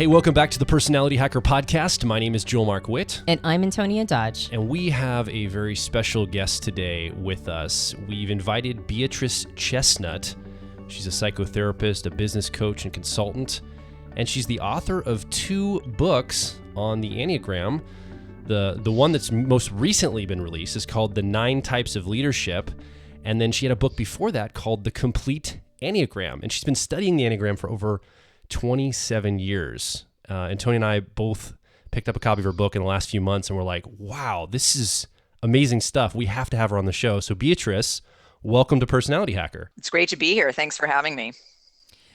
Hey, welcome back to the Personality Hacker Podcast. My name is Joel Mark Witt. And I'm Antonia Dodge. And we have a very special guest today with us. We've invited Beatrice Chestnut. She's a psychotherapist, a business coach, and consultant. And she's the author of 2 books on the Enneagram. The one that's most recently been released is called The 9 Types of Leadership. And then she had a book before that called The Complete Enneagram. And she's been studying the Enneagram for over 27 years. Antonia and I both picked up a copy of her book in the last few months, and we're like, wow, this is amazing stuff. We have to have her on the show. So Beatrice, welcome to Personality Hacker. It's great to be here. Thanks for having me.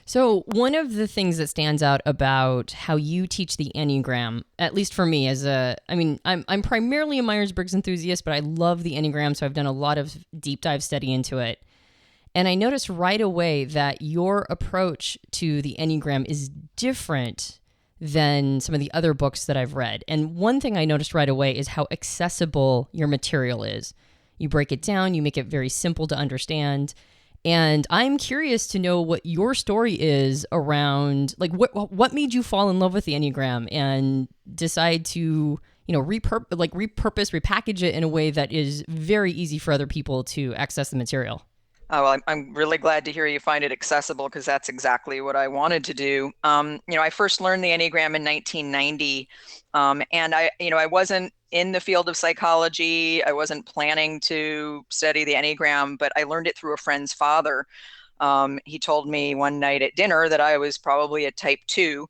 So one of the things that stands out about how you teach the Enneagram, at least for me I'm primarily a Myers-Briggs enthusiast, but I love the Enneagram, so I've done a lot of deep dive study into it. And I noticed right away that your approach to the Enneagram is different than some of the other books that I've read. And one thing I noticed right away is how accessible your material is. You break it down, you make it very simple to understand. And I'm curious to know what your story is around, like what made you fall in love with the Enneagram and decide to, repurpose, repackage it in a way that is very easy for other people to access the material. Oh, well, I'm really glad to hear you find it accessible, because that's exactly what I wanted to do. I first learned the Enneagram in 1990, and I wasn't in the field of psychology. I wasn't planning to study the Enneagram, but I learned it through a friend's father. He told me one night at dinner that I was probably a type 2,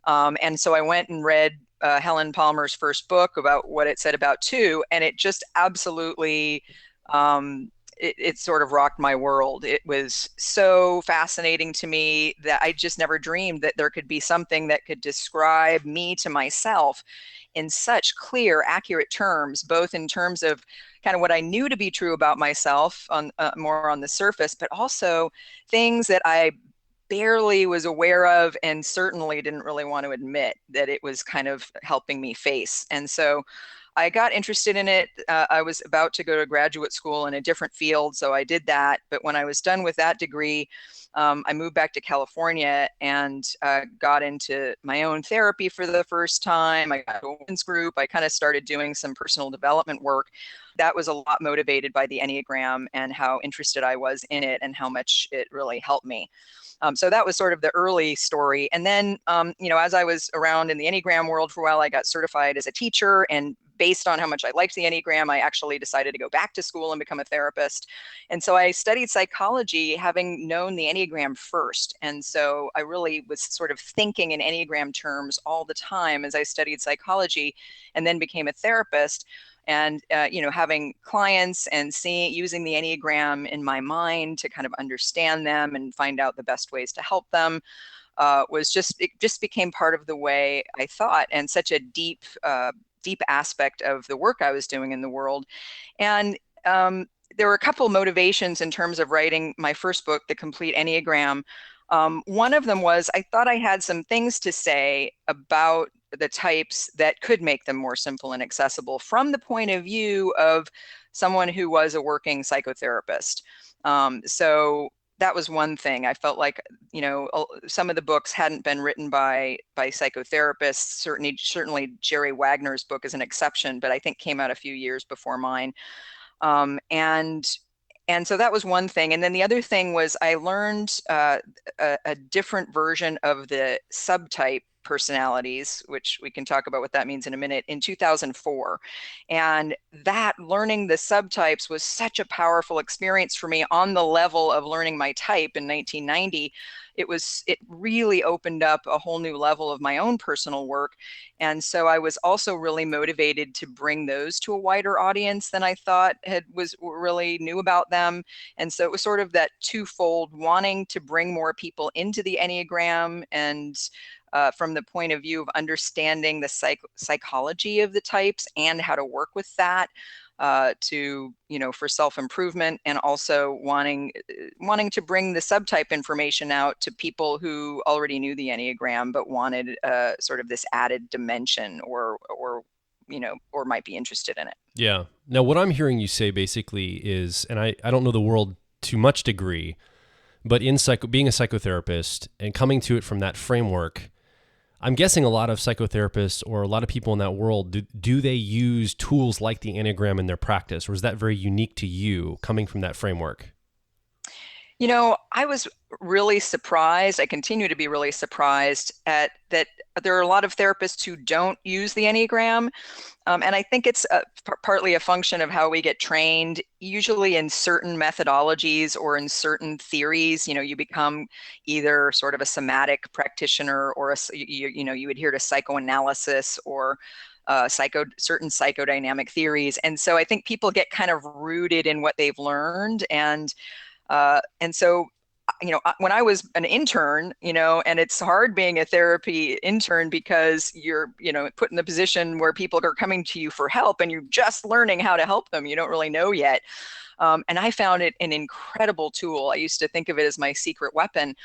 and so I went and read Helen Palmer's first book about what it said about 2, and it just absolutely it sort of rocked my world. It was so fascinating to me that I just never dreamed that there could be something that could describe me to myself in such clear, accurate terms, both in terms of kind of what I knew to be true about myself on more on the surface, but also things that I barely was aware of and certainly didn't really want to admit that it was kind of helping me face. And so I got interested in it. I was about to go to graduate school in a different field, so I did that. But when I was done with that degree, I moved back to California and got into my own therapy for the first time. I got to a women's group. I kind of started doing some personal development work. That was a lot motivated by the Enneagram and how interested I was in it and how much it really helped me. So that was sort of the early story. And then, as I was around in the Enneagram world for a while, I got certified as a teacher, and based on how much I liked the Enneagram, I actually decided to go back to school and become a therapist. And so I studied psychology, having known the Enneagram first. And so I really was sort of thinking in Enneagram terms all the time as I studied psychology, and then became a therapist. And, having clients and using the Enneagram in my mind to kind of understand them and find out the best ways to help them it just became part of the way I thought, and such a deep aspect of the work I was doing in the world. And there were a couple motivations in terms of writing my first book, The Complete Enneagram. One of them was I thought I had some things to say about the types that could make them more simple and accessible from the point of view of someone who was a working psychotherapist. So that was one thing. I felt like, some of the books hadn't been written by psychotherapists. Certainly Jerry Wagner's book is an exception, but I think came out a few years before mine. And so that was one thing. And then the other thing was I learned a different version of the subtype personalities, which we can talk about what that means in a minute, in 2004. And that learning the subtypes was such a powerful experience for me on the level of learning my type in 1990. It really opened up a whole new level of my own personal work. And so I was also really motivated to bring those to a wider audience than I thought really knew about them. And so it was sort of that twofold, wanting to bring more people into the Enneagram and from the point of view of understanding the psychology of the types and how to work with that for self-improvement, and also wanting to bring the subtype information out to people who already knew the Enneagram but wanted sort of this added dimension or might be interested in it. Yeah. Now, what I'm hearing you say basically is, and I don't know the world to much degree, but in being a psychotherapist and coming to it from that framework, I'm guessing a lot of psychotherapists or a lot of people in that world, do they use tools like the Enneagram in their practice, or is that very unique to you coming from that framework? I was really surprised. I continue to be really surprised at that there are a lot of therapists who don't use the Enneagram. And I think it's partly a function of how we get trained, usually in certain methodologies or in certain theories. You become either sort of a somatic practitioner or you adhere to psychoanalysis or certain psychodynamic theories. And so I think people get kind of rooted in what they've learned. And so, when I was an intern, and it's hard being a therapy intern because you're, put in the position where people are coming to you for help and you're just learning how to help them. You don't really know yet. And I found it an incredible tool. I used to think of it as my secret weapon.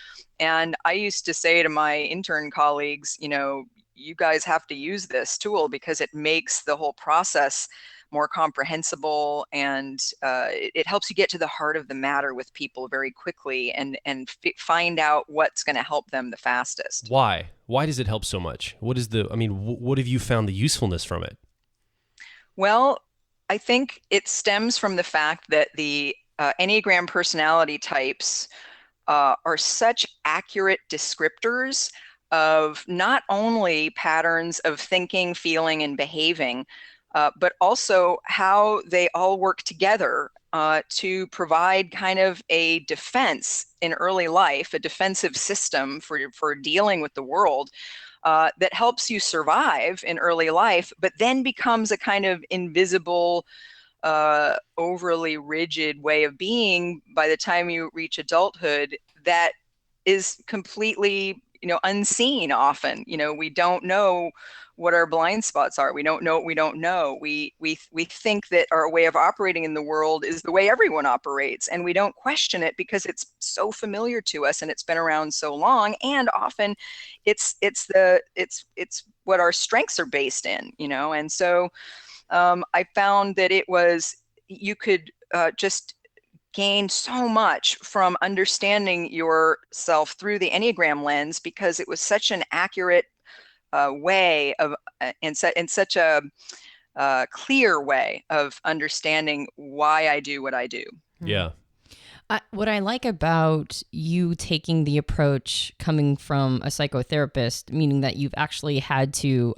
And I used to say to my intern colleagues, you guys have to use this tool because it makes the whole process more comprehensible, and it helps you get to the heart of the matter with people very quickly and find out what's going to help them the fastest. Why? Why does it help so much? What have you found the usefulness from it? Well, I think it stems from the fact that the Enneagram personality types are such accurate descriptors of not only patterns of thinking, feeling, and behaving, but also how they all work together to provide kind of a defense in early life, a defensive system for dealing with the world that helps you survive in early life, but then becomes a kind of invisible, overly rigid way of being by the time you reach adulthood that is completely, unseen often. We don't know what our blind spots are. We don't know what we don't know. We think that our way of operating in the world is the way everyone operates, and we don't question it because it's so familiar to us and it's been around so long. And often it's what our strengths are based in, And so I found that you could just gain so much from understanding yourself through the Enneagram lens because it was such an accurate way of and such a clear way of understanding why I do what I do. Yeah. What I like about you taking the approach coming from a psychotherapist, meaning that you've actually had to,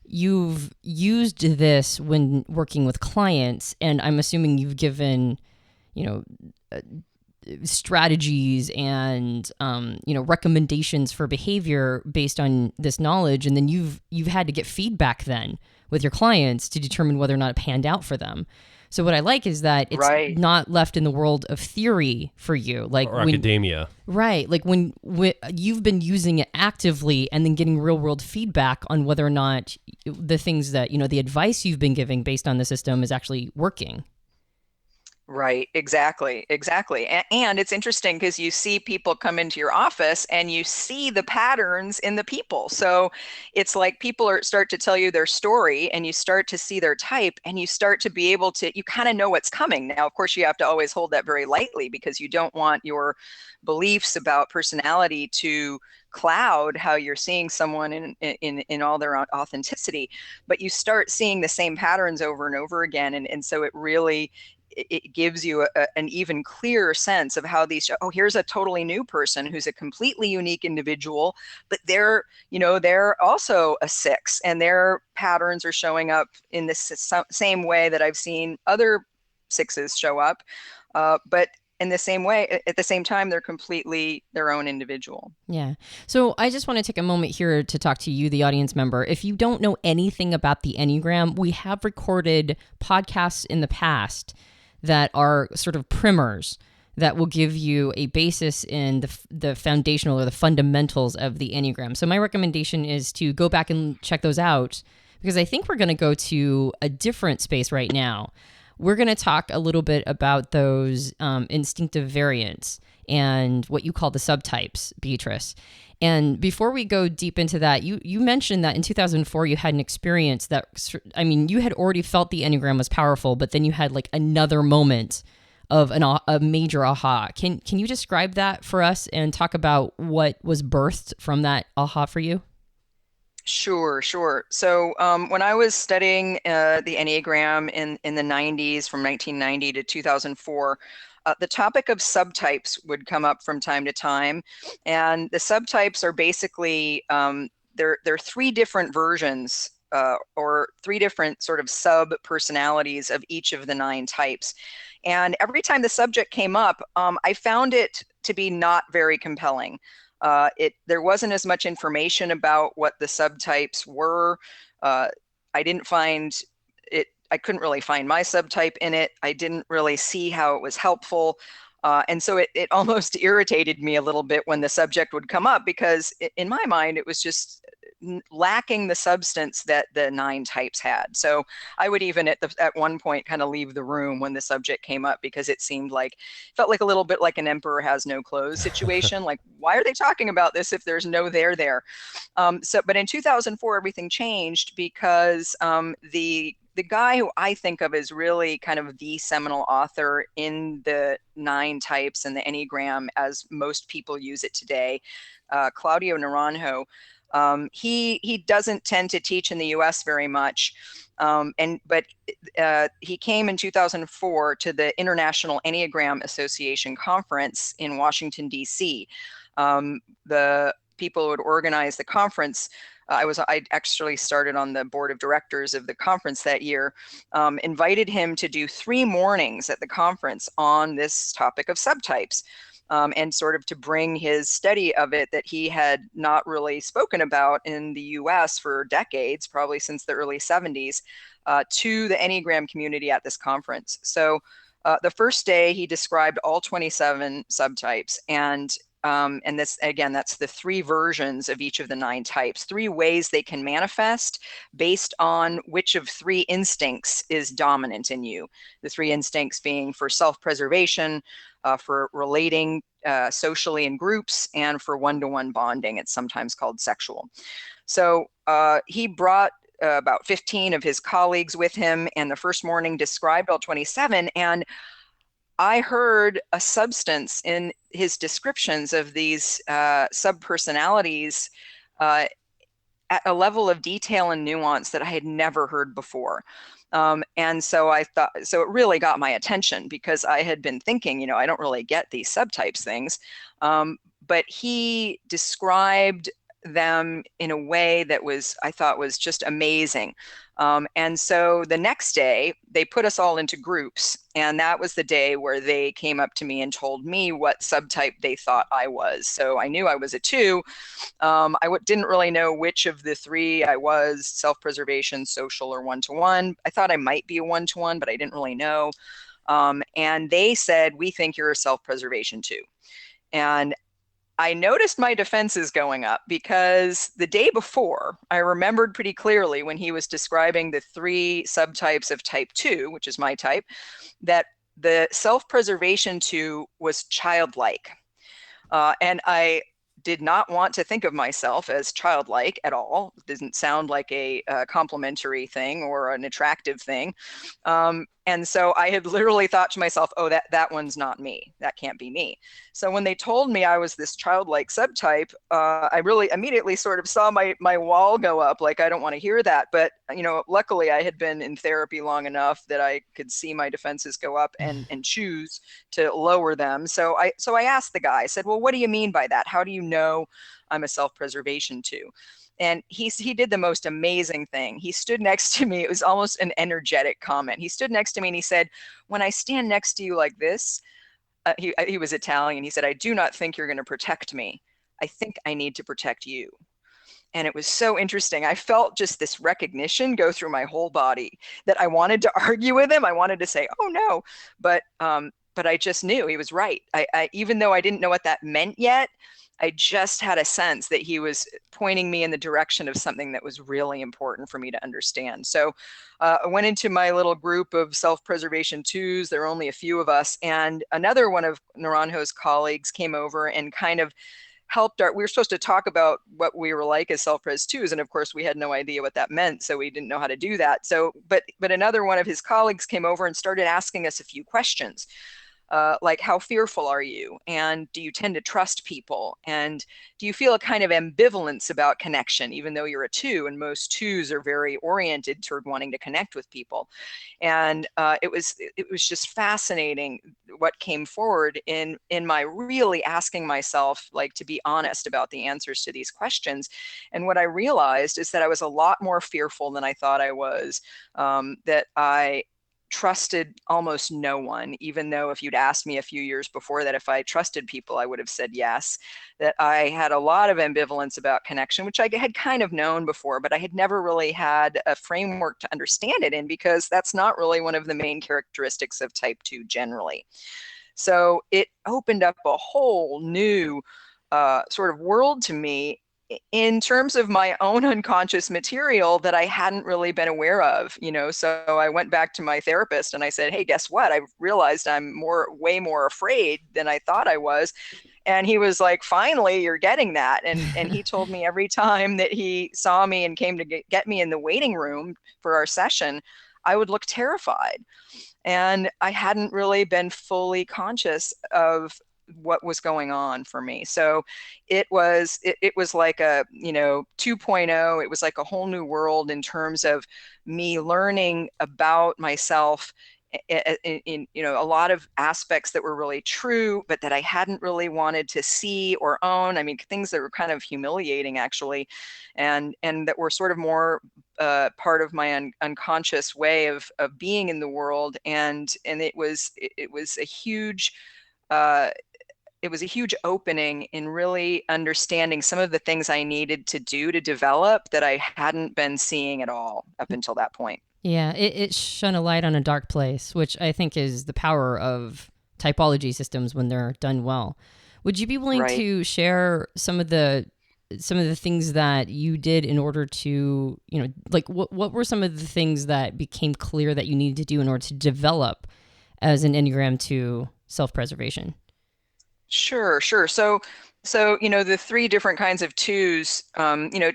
you've used this when working with clients, and I'm assuming you've given, strategies and recommendations for behavior based on this knowledge, and then you've had to get feedback then with your clients to determine whether or not it panned out for them. So what I like is that it's not left in the world of theory for you, or academia. Right, like when you've been using it actively and then getting real world feedback on whether or not the things that the advice you've been giving based on the system is actually working. Right, exactly. And it's interesting because you see people come into your office and you see the patterns in the people. So it's like people start to tell you their story and you start to see their type and you start to be able to, you kind of know what's coming. Now, of course, you have to always hold that very lightly because you don't want your beliefs about personality to cloud how you're seeing someone in all their authenticity. But you start seeing the same patterns over and over again. And so it gives you an even clearer sense of how here's a totally new person who's a completely unique individual, but they're also a 6 and their patterns are showing up in this same way that I've seen other 6s show up. But in the same way, at the same time, they're completely their own individual. Yeah. So I just want to take a moment here to talk to you, the audience member. If you don't know anything about the Enneagram, we have recorded podcasts in the past that are sort of primers that will give you a basis in the foundational or the fundamentals of the Enneagram. So my recommendation is to go back and check those out because I think we're going to go to a different space right now. We're going to talk a little bit about those instinctive variants and what you call the subtypes, Beatrice. And before we go deep into that, you mentioned that in 2004 you had an experience that, you had already felt the Enneagram was powerful, but then you had like another moment of a major aha. Can you describe that for us and talk about what was birthed from that aha for you? Sure, sure. So when I was studying the Enneagram in the 90s, from 1990 to 2004, the topic of subtypes would come up from time to time. And the subtypes are basically, they're three different versions or three different sort of sub-personalities of each of the 9 types. And every time the subject came up, I found it to be not very compelling. There wasn't as much information about what the subtypes were. I didn't find it, I couldn't really find my subtype in it. I didn't really see how it was helpful. And so it almost irritated me a little bit when the subject would come up, because in my mind, it was just lacking the substance that the 9 types had. So I would even at one point kind of leave the room when the subject came up, because it felt like a little bit like an emperor has no clothes situation. Like, why are they talking about this if there's no there? But in 2004, everything changed, because the guy who I think of as really kind of the seminal author in the 9 types and the Enneagram as most people use it today, Claudio Naranjo. He doesn't tend to teach in the U.S. very much, but he came in 2004 to the International Enneagram Association conference in Washington, D.C. The people who had organized the conference, I actually started on the board of directors of the conference that year, invited him to do 3 mornings at the conference on this topic of subtypes. And sort of to bring his study of it that he had not really spoken about in the US for decades, probably since the early 70s, to the Enneagram community at this conference. So the first day he described all 27 subtypes, and this, again, that's the 3 versions of each of the 9 types, 3 ways they can manifest based on which of 3 instincts is dominant in you. The 3 instincts being for self-preservation, for relating socially in groups, and for one-to-one bonding. It's sometimes called sexual. So he brought about 15 of his colleagues with him, and the first morning described all 27. And I heard a substance in his descriptions of these sub-personalities at a level of detail and nuance that I had never heard before. And so I thought, so it really got my attention, because I had been thinking, I don't really get these subtypes things. But he described them in a way that I thought was just amazing. And so the next day they put us all into groups, and that was the day where they came up to me and told me what subtype they thought I was. So I knew I was a 2. Didn't really know which of the 3 I was: self-preservation, social, or one-to-one. I thought I might be a one-to-one, but I didn't really know. And they said, "We think you're a self-preservation too." And I noticed my defenses going up, because the day before, I remembered pretty clearly when he was describing the 3 subtypes of type 2, which is my type, that the self-preservation 2 was childlike. And I did not want to think of myself as childlike at all. It doesn't sound like a complimentary thing or an attractive thing. And so I had literally thought to myself, oh, that one's not me. That can't be me. So when they told me I was this childlike subtype, I really immediately sort of saw my wall go up, like, I don't want to hear that. But, luckily I had been in therapy long enough that I could see my defenses go up and choose to lower them. So I asked the guy, I said, well, what do you mean by that? How do you know I'm a self-preservation 2? And he did the most amazing thing. He stood next to me. It was almost an energetic comment. He stood next to me and he said, when I stand next to you like this, he was Italian. He said, I do not think you're going to protect me. I think I need to protect you. And it was so interesting. I felt just this recognition go through my whole body that I wanted to argue with him. I wanted to say, oh no, but I just knew he was right. I even though I didn't know what that meant yet, I just had a sense that he was pointing me in the direction of something that was really important for me to understand. So I went into my little group of self-preservation 2s. There were only a few of us. And another one of Naranjo's colleagues came over and kind of helped we were supposed to talk about what we were like as self-pres 2s. And of course, we had no idea what that meant. So we didn't know how to do that. So, but another one of his colleagues came over and started asking us a few questions. like how fearful are you? And do you tend to trust people? And do you feel a kind of ambivalence about connection, even though you're a two, and most twos are very oriented toward wanting to connect with people? And it was just fascinating what came forward in my really asking myself, like, to be honest about the answers to these questions. And what I realized is that I was a lot more fearful than I thought I was, that I trusted almost no one, even though if you'd asked me a few years before that if I trusted people, I would have said yes. That I had a lot of ambivalence about connection, which I had kind of known before, but I had never really had a framework to understand it in, because that's not really one of the main characteristics of type 2 generally. So it opened up a whole new sort of world to me in terms of my own unconscious material that I hadn't really been aware of, So I went back to my therapist and I said, hey, guess what? I realized I'm way more afraid than I thought I was. And he was like, finally, you're getting that. And he told me every time that he saw me and came to get me in the waiting room for our session, I would look terrified. And I hadn't really been fully conscious of what was going on for me. So it was like a 2.0. It was like a whole new world in terms of me learning about myself in a lot of aspects that were really true, but that I hadn't really wanted to see or own. I mean, things that were kind of humiliating actually, and that were sort of more part of my unconscious way of being in the world. And it was a huge it was a huge opening in really understanding some of the things I needed to do to develop that I hadn't been seeing at all up until that point. Yeah, it shone a light on a dark place, which I think is the power of typology systems when they're done well. Would you be willing Right. to share some of the things that you did in order to, like what were some of the things that became clear that you needed to do in order to develop as an Enneagram 2 self-preservation? Sure. So, the three different kinds of twos,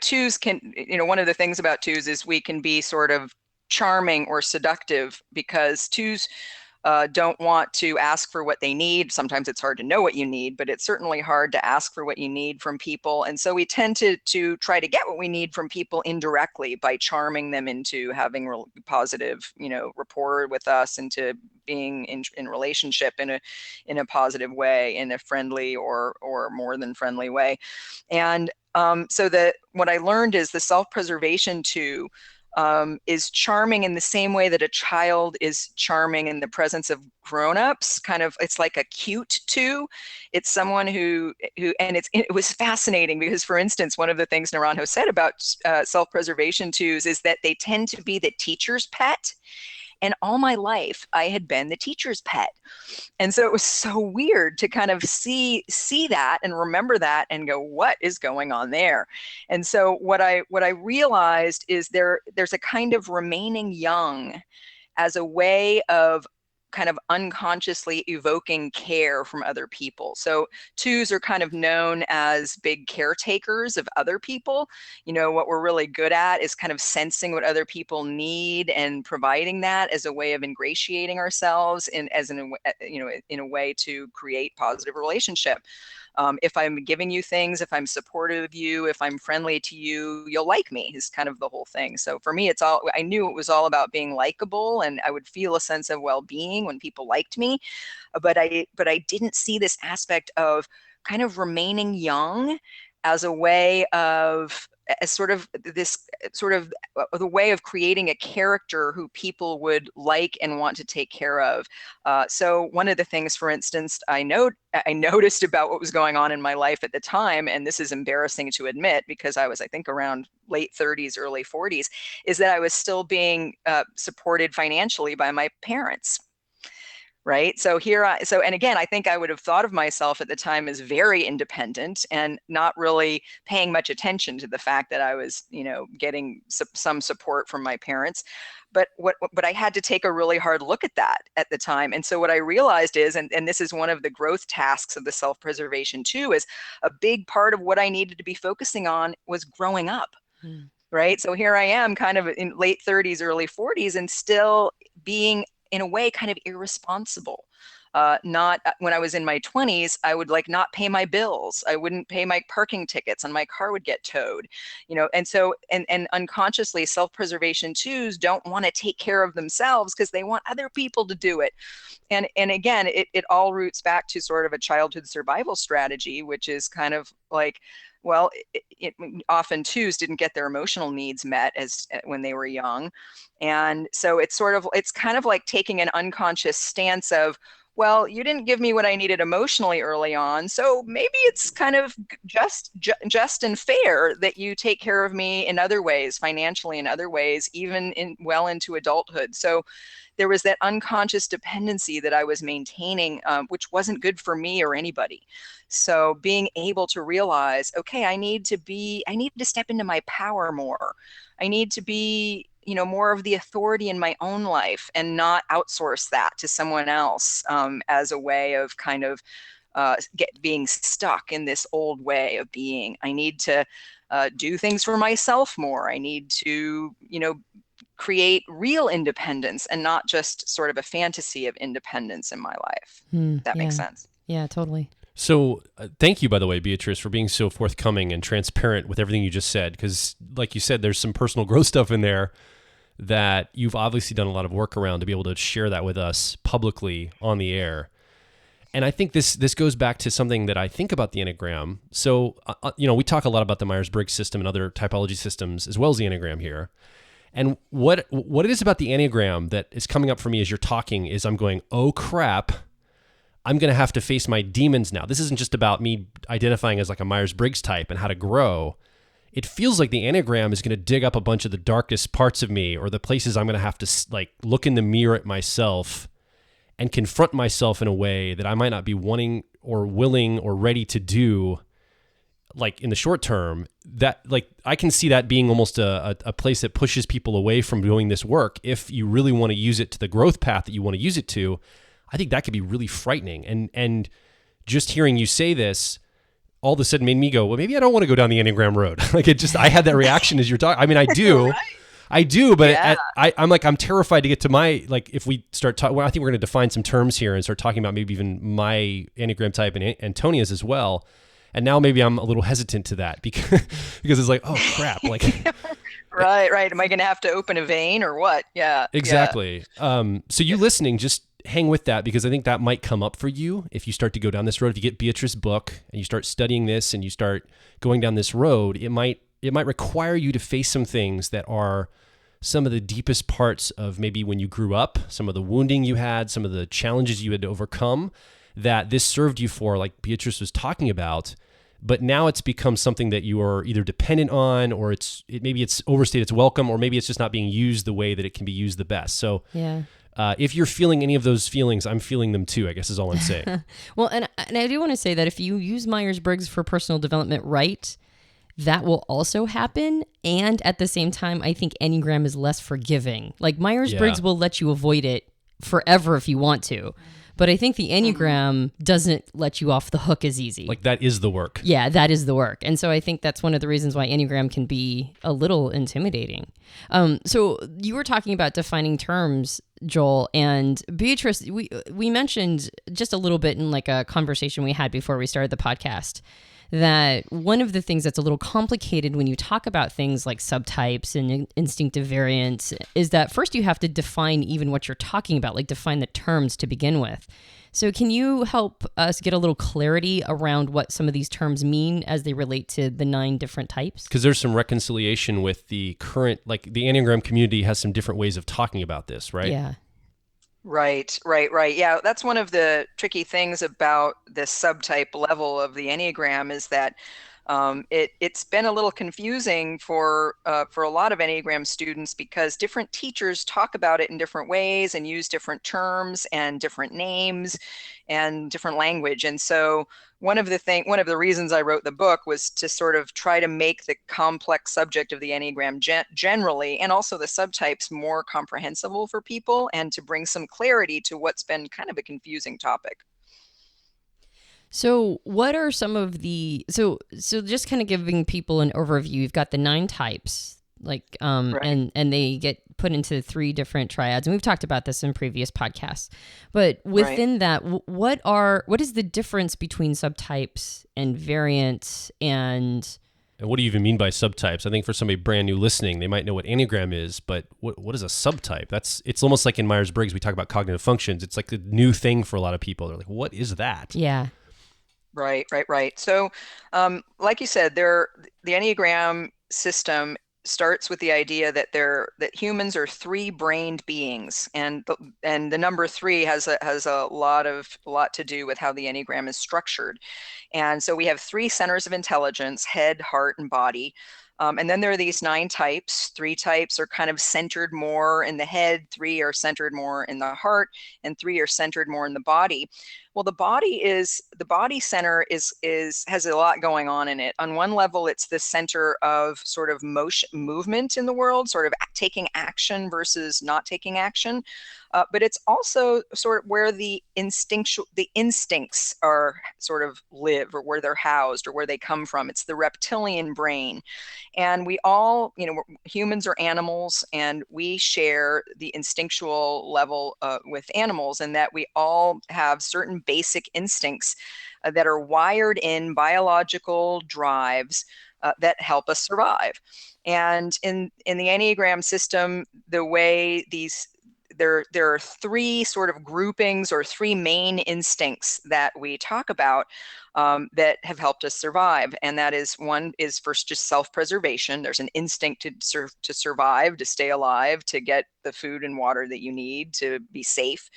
twos can, one of the things about twos is we can be sort of charming or seductive, because twos don't want to ask for what they need. Sometimes it's hard to know what you need, but it's certainly hard to ask for what you need from people. And so we tend to try to get what we need from people indirectly by charming them into having positive, rapport with us, into being in relationship in a positive way, in a friendly or more than friendly way. And so that what I learned is the self-preservation too is charming in the same way that a child is charming in the presence of grown-ups. Kind of, it's like a cute two. It's someone who, and it was fascinating because, for instance, one of the things Naranjo said about self-preservation twos is that they tend to be the teacher's pet. And all my life, I had been the teacher's pet. And so it was so weird to kind of see that and remember that and go, what is going on there? And so what I realized is there's a kind of remaining young as a way of kind of unconsciously evoking care from other people. So twos are kind of known as big caretakers of other people. What we're really good at is kind of sensing what other people need and providing that as a way of ingratiating ourselves in a way to create positive relationship. If I'm giving you things, if I'm supportive of you, if I'm friendly to you, you'll like me, is kind of the whole thing. So for me, I knew it was all about being likable, and I would feel a sense of well-being when people liked me. But I didn't see this aspect of kind of remaining young as a way of, as sort of the way of creating a character who people would like and want to take care of. So one of the things, for instance, I noticed about what was going on in my life at the time, and this is embarrassing to admit because I was, I think, around late 30s, early 40s, is that I was still being supported financially by my parents. Right. So and again, I think I would have thought of myself at the time as very independent and not really paying much attention to the fact that I was, getting some support from my parents. But I had to take a really hard look at that at the time. And so what I realized is, and this is one of the growth tasks of the self-preservation too, is a big part of what I needed to be focusing on was growing up. Right. So here I am kind of in late 30s, early 40s, and still being, in a way, kind of irresponsible not when I was in my 20s, I would like not pay my bills. I wouldn't pay my parking tickets and my car would get towed, and so, and unconsciously self-preservation twos don't want to take care of themselves because they want other people to do it. And again, it all roots back to sort of a childhood survival strategy, which is kind of like, well, often twos didn't get their emotional needs met as when they were young. And so it's kind of like taking an unconscious stance of, well, you didn't give me what I needed emotionally early on, so maybe it's kind of just and fair that you take care of me in other ways, financially, in other ways, even well into adulthood. So there was that unconscious dependency that I was maintaining, which wasn't good for me or anybody. So being able to realize, okay, I need to step into my power more. I need to be, more of the authority in my own life and not outsource that to someone else, as a way of kind of being stuck in this old way of being. I need to do things for myself more. I need to, create real independence and not just sort of a fantasy of independence in my life. That makes sense. Yeah, totally. So thank you, by the way, Beatrice, for being so forthcoming and transparent with everything you just said, because like you said, there's some personal growth stuff in there that you've obviously done a lot of work around to be able to share that with us publicly on the air. And I think this goes back to something that I think about the Enneagram. So, we talk a lot about the Myers-Briggs system and other typology systems, as well as the Enneagram here. And what it is about the Enneagram that is coming up for me as you're talking is I'm going, oh crap, I'm going to have to face my demons now. This isn't just about me identifying as like a Myers-Briggs type and how to grow. It feels like the Enneagram is going to dig up a bunch of the darkest parts of me, or the places I'm going to have to like look in the mirror at myself and confront myself in a way that I might not be wanting or willing or ready to do, like in the short term. That, like, I can see that being almost a place that pushes people away from doing this work. If you really want to use it to the growth path that you want to use it to, I think that could be really frightening. And just hearing you say this all of a sudden made me go, well, maybe I don't want to go down the Enneagram road. I had that reaction as you're talking. I mean, I do. Right. I do, but yeah. I'm terrified to get to my, like, if we start talking, well, I think we're going to define some terms here and start talking about maybe even my Enneagram type and Antonia's as well. And now maybe I'm a little hesitant to that because it's like, oh crap. Like, right. Am I going to have to open a vein or what? Yeah. Exactly. Yeah. So you listening, just hang with that, because I think that might come up for you if you start to go down this road. If you get Beatrice's book and you start studying this and you start going down this road, it might require you to face some things that are some of the deepest parts of maybe when you grew up, some of the wounding you had, some of the challenges you had to overcome, that this served you for, like Beatrice was talking about. But now it's become something that you are either dependent on, or maybe it's overstayed its welcome, or maybe it's just not being used the way that it can be used the best. So yeah. If you're feeling any of those feelings, I'm feeling them too, I guess is all I'm saying. Well, and I do want to say that if you use Myers-Briggs for personal development right, that will also happen. And at the same time, I think Enneagram is less forgiving. Like Myers-Briggs will let you avoid it forever if you want to. But I think the Enneagram doesn't let you off the hook as easy. Like that is the work. Yeah, that is the work. And so I think that's one of the reasons why Enneagram can be a little intimidating. So you were talking about defining terms, Joel, and Beatrice, we mentioned just a little bit in like a conversation we had before we started the podcast, that one of the things that's a little complicated when you talk about things like subtypes and instinctive variants is that first you have to define even what you're talking about, like define the terms to begin with. So can you help us get a little clarity around what some of these terms mean as they relate to the 9 different types? Because there's some reconciliation with the current, like the Enneagram community has some different ways of talking about this, right? Yeah. Right. Yeah, that's one of the tricky things about this subtype level of the Enneagram is that it's been a little confusing for a lot of Enneagram students because different teachers talk about it in different ways and use different terms and different names and different language. And so one of the reasons I wrote the book was to sort of try to make the complex subject of the Enneagram generally, and also the subtypes, more comprehensible for people and to bring some clarity to what's been kind of a confusing topic. So what are some of the, so just kind of giving people an overview, you've got the 9 types Like, Right. and they get put into 3 different triads. And we've talked about this in previous podcasts. But Right. within that, what is the difference between subtypes and variants and what do you even mean by subtypes? I think for somebody brand new listening, they might know what Enneagram is, but what is a subtype? It's almost like in Myers-Briggs, we talk about cognitive functions. It's like a new thing for a lot of people. They're like, what is that? yeah. Right. So, like you said, the Enneagram system starts with the idea that that humans are three-brained beings, and the number three has a lot to do with how the Enneagram is structured. And so we have 3 centers of intelligence: head, heart, and body. And then there are these 9 types. 3 types are kind of centered more in the head, 3 are centered more in the heart, and 3 are centered more in the body. Well, the body center has a lot going on in it. On one level, it's the center of sort of movement in the world, sort of taking action versus not taking action. But it's also sort of where the instincts are sort of live, or where they're housed, or where they come from. It's the reptilian brain. And we all, humans are animals, and we share the instinctual level with animals, in that we all have certain basic instincts that are wired in biological drives that help us survive. And in the Enneagram system, the way there are 3 sort of groupings, or 3 main instincts that we talk about that have helped us survive. And that is, one is first just self-preservation. There's an instinct to survive, to stay alive, to get the food and water that you need to be safe.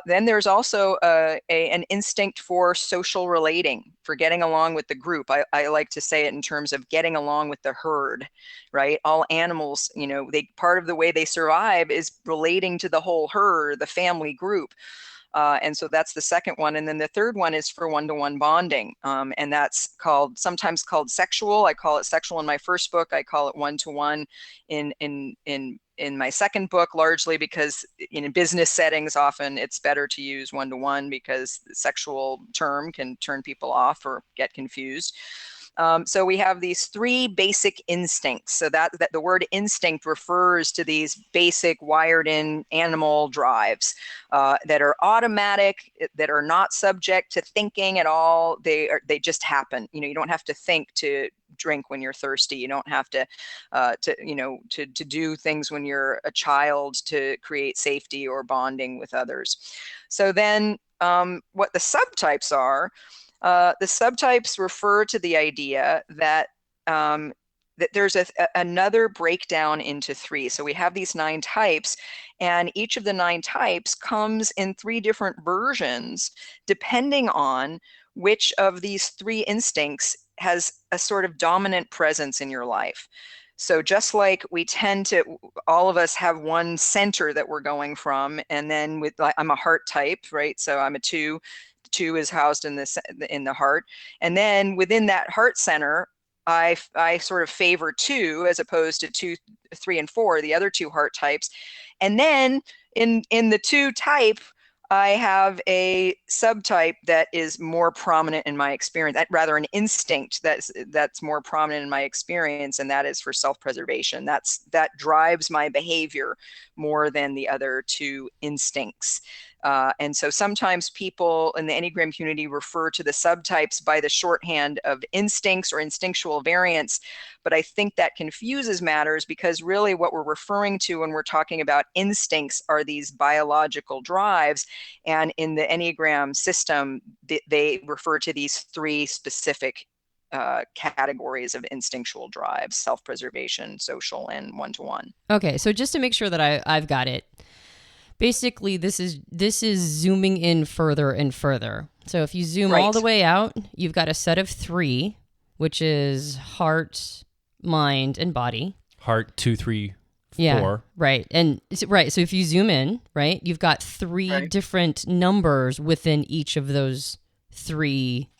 Then there's also an instinct for social relating, for getting along with the group. I like to say it in terms of getting along with the herd, right? All animals, part of the way they survive is relating to the whole herd, the family group. And so that's the second one. And then the third one is for one-to-one bonding. And that's sometimes called sexual. I call it sexual in my first book. I call it one-to-one in my second book, largely because in business settings, often it's better to use one-to-one, because the sexual term can turn people off or get confused. So we have these 3 basic instincts. So that the word instinct refers to these basic wired-in animal drives that are automatic, that are not subject to thinking at all. They just happen. You don't have to think to drink when you're thirsty. You don't have to do things when you're a child to create safety or bonding with others. So then, what the subtypes are. The subtypes refer to the idea that that there's another breakdown into 3. So we have these 9 types, and each of the 9 types comes in 3 different versions, depending on which of these 3 instincts has a sort of dominant presence in your life. So just like all of us have one center that we're going from, and then I'm a heart type, right? So I'm a 2. 2 is housed in the heart, and then within that heart center, I sort of favor 2 as opposed to 2, 3, and 4, the other 2 heart types. And then in the 2 type, I have a subtype that is more prominent in my experience, rather an instinct that's more prominent in my experience, and that is for self-preservation. That drives my behavior more than the other 2 instincts. And so sometimes people in the Enneagram community refer to the subtypes by the shorthand of instincts or instinctual variants. But I think that confuses matters, because really what we're referring to when we're talking about instincts are these biological drives. And in the Enneagram system, they refer to these 3 specific categories of instinctual drives: self-preservation, social, and one-to-one. Okay, so just to make sure that I've got it. Basically, this is zooming in further and further. So if you zoom all the way out, you've got a set of 3, which is heart, mind, and body. Heart, 2, 3, 4. Yeah, right. And right. So if you zoom in, right, you've got 3 different numbers within each of those 3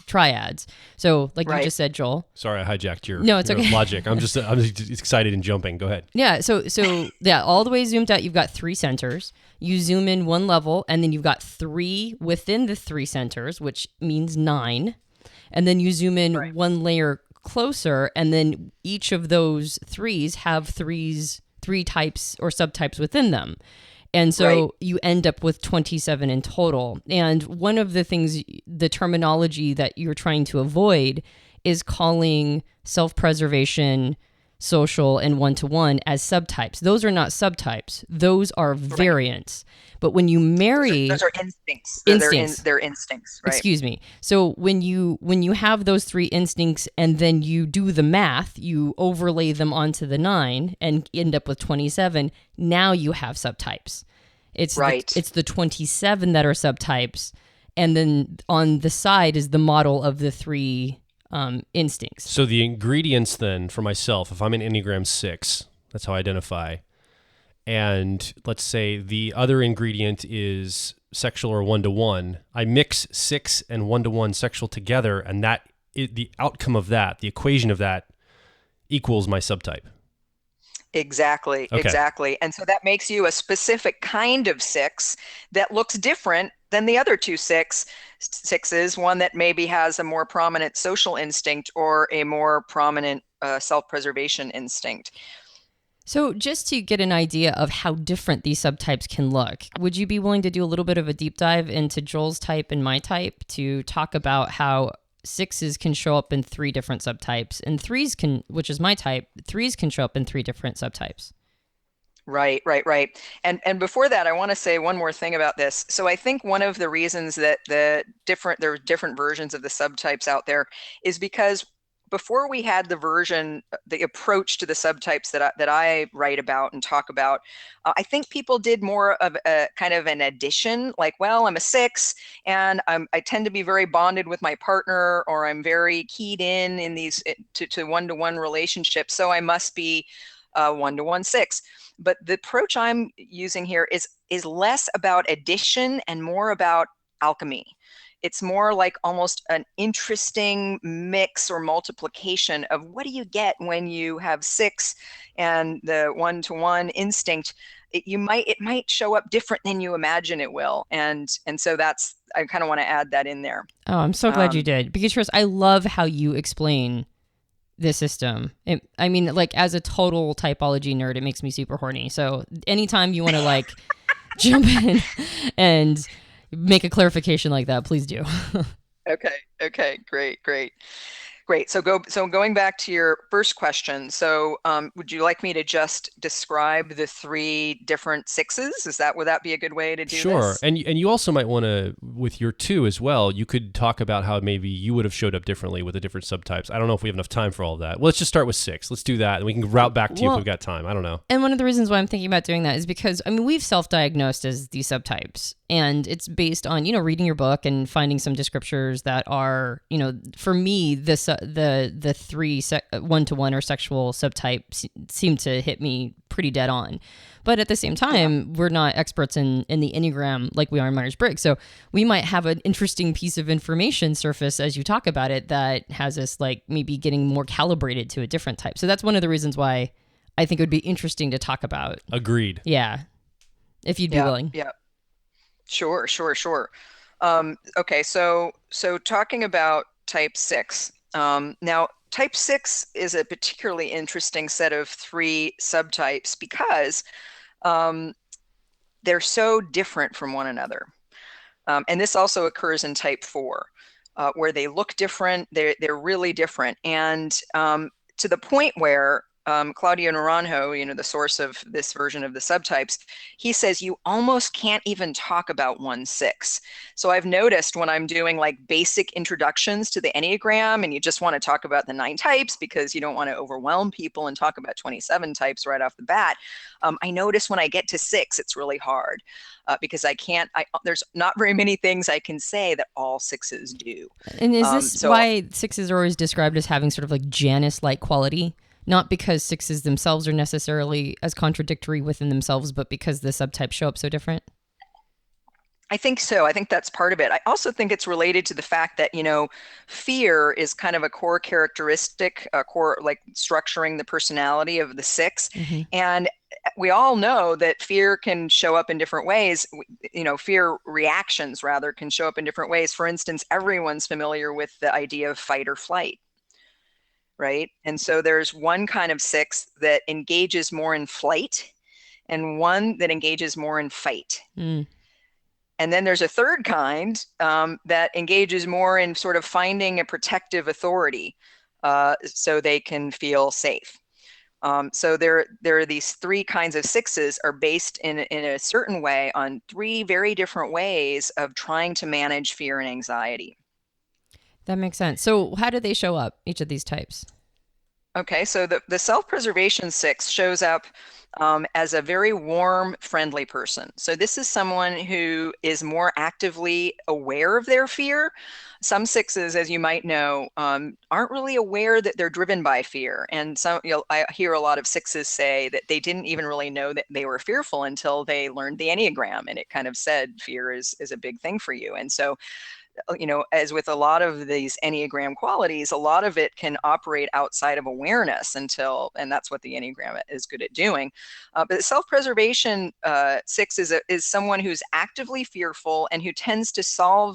triads. So like you just said, Joel. Sorry, I hijacked your okay. logic. I'm just excited and jumping. Go ahead. Yeah. So yeah, all the way zoomed out, you've got 3 centers. You zoom in 1 level, and then you've got 3 within the 3 centers, which means 9. And then you zoom in 1 layer closer, and then each of those threes have three types or subtypes within them. And so you end up with 27 in total. And one of the things, the terminology that you're trying to avoid is calling self-preservation, social, and one-to-one as subtypes. Those are not subtypes. Those are variants. But when you marry... Those are instincts. They're instincts, right? Excuse me. So when you have those three instincts and then you do the math, you overlay them onto the 9 and end up with 27, now you have subtypes. It's the 27 that are subtypes, and then on the side is the model of the 3 instincts. So the ingredients then for myself, if I'm an Enneagram 6, that's how I identify, and let's say the other ingredient is sexual or one-to-one, I mix 6 and one-to-one sexual together, and the outcome of that, the equation of that, equals my subtype. Exactly. And so that makes you a specific kind of 6 that looks different than the other 2 sixes, one that maybe has a more prominent social instinct or a more prominent self-preservation instinct. So just to get an idea of how different these subtypes can look, would you be willing to do a little bit of a deep dive into Joel's type and my type to talk about how 6s can show up in 3 different subtypes, and 3s can, which is my type, 3s can show up in 3 different subtypes? Right. And before that, I want to say one more thing about this. So I think one of the reasons that there are different versions of the subtypes out there is because before we had the approach to the subtypes that I write about and talk about, I think people did more of a kind of an addition, like, well, I'm a 6 and I tend to be very bonded with my partner, or I'm very keyed in these to one-to-one relationships, so I must be a one-to-one 6. But the approach I'm using here is less about addition and more about alchemy. It's more like almost an interesting mix or multiplication of what do you get when you have 6 and the one-to-one instinct. It might show up different than you imagine it will, and so I kind of want to add that in there. Oh, I'm so glad you did, because I love how you explain the system. I mean, like, as a total typology nerd, it makes me super horny. So anytime you want to like jump in and make a clarification like that, please do. Okay. Great. So going back to your first question. So would you like me to just describe the 3 different 6s? Would that be a good way to do this? Sure. And you also might want to, with your 2 as well, you could talk about how maybe you would have showed up differently with the different subtypes. I don't know if we have enough time for all of that. Well, let's just start with 6. Let's do that, and we can route back to you if we've got time. I don't know. And one of the reasons why I'm thinking about doing that is because, I mean, we've self-diagnosed as these subtypes, and it's based on, reading your book and finding some descriptors that are, for me, the 3 one-to-one or sexual subtypes seem to hit me pretty dead on. But at the same time, we're not experts in the Enneagram like we are in Myers-Briggs. So we might have an interesting piece of information surface as you talk about it that has us like maybe getting more calibrated to a different type. So that's one of the reasons why I think it would be interesting to talk about. Agreed. Yeah. If you'd be willing. Yeah. Sure. Okay. So talking about type 6. Now, type 6 is a particularly interesting set of 3 subtypes because they're so different from one another. And this also occurs in type 4, where they look different. They're really different. And to the point where Claudio Naranjo, the source of this version of the subtypes, he says you almost can't even talk about 1/6. So I've noticed when I'm doing like basic introductions to the Enneagram, and you just want to talk about the 9 types because you don't want to overwhelm people and talk about 27 types right off the bat. I notice when I get to 6, it's really hard because there's not very many things I can say that all 6s do. And is this why 6s are always described as having sort of like Janus-like quality? Not because 6s themselves are necessarily as contradictory within themselves, but because the subtypes show up so different? I think so. I think that's part of it. I also think it's related to the fact that, fear is kind of a core characteristic, core like structuring the personality of the 6. Mm-hmm. And we all know that fear can show up in different ways. Fear reactions rather can show up in different ways. For instance, everyone's familiar with the idea of fight or flight. right? And so there's one kind of six that engages more in flight and one that engages more in fight. Mm. And then there's a third kind that engages more in sort of finding a protective authority so they can feel safe. So there are these three kinds of sixes are based in a certain way on three very different ways of trying to manage fear and anxiety. That makes sense. So how do they show up, each of these types? Okay, so the self-preservation six shows up as a very warm, friendly person. So this is someone who is more actively aware of their fear. Some sixes, as you might know, aren't really aware that they're driven by fear. And some, I hear a lot of sixes say that they didn't even really know that they were fearful until they learned the Enneagram, and it kind of said fear is a big thing for you. And so as with a lot of these Enneagram qualities, a lot of it can operate outside of awareness and that's what the Enneagram is good at doing. But self-preservation six is someone who's actively fearful and who tends to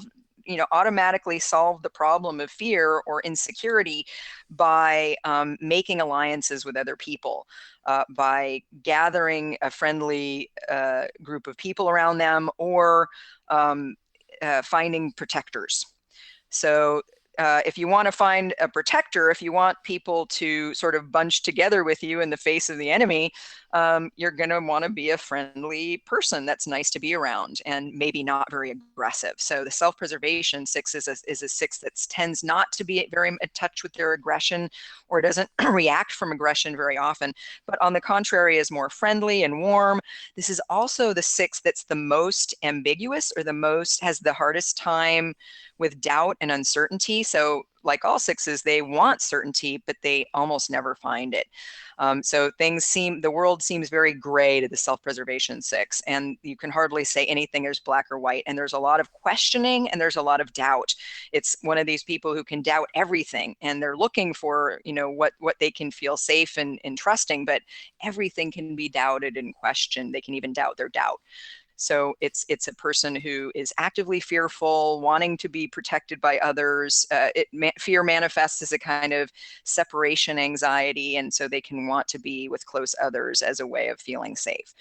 automatically solve the problem of fear or insecurity by making alliances with other people, by gathering a friendly group of people around them, or finding protectors. So if you want to find a protector, if you want people to sort of bunch together with you in the face of the enemy, you're going to want to be a friendly person that's nice to be around and maybe not very aggressive. So the self-preservation six is a six that tends not to be very in touch with their aggression, or doesn't react from aggression very often, but on the contrary is more friendly and warm. This is also the six that's the most ambiguous, or has the hardest time with doubt and uncertainty. So like all sixes, they want certainty, but they almost never find it. So the world seems very gray to the self-preservation six, and you can hardly say anything there's black or white. And there's a lot of questioning and there's a lot of doubt. It's one of these people who can doubt everything, and they're looking for, what they can feel safe and trusting, but everything can be doubted and questioned. They can even doubt their doubt. So it's a person who is actively fearful, wanting to be protected by others. Fear manifests as a kind of separation anxiety, and so they can want to be with close others as a way of feeling safe.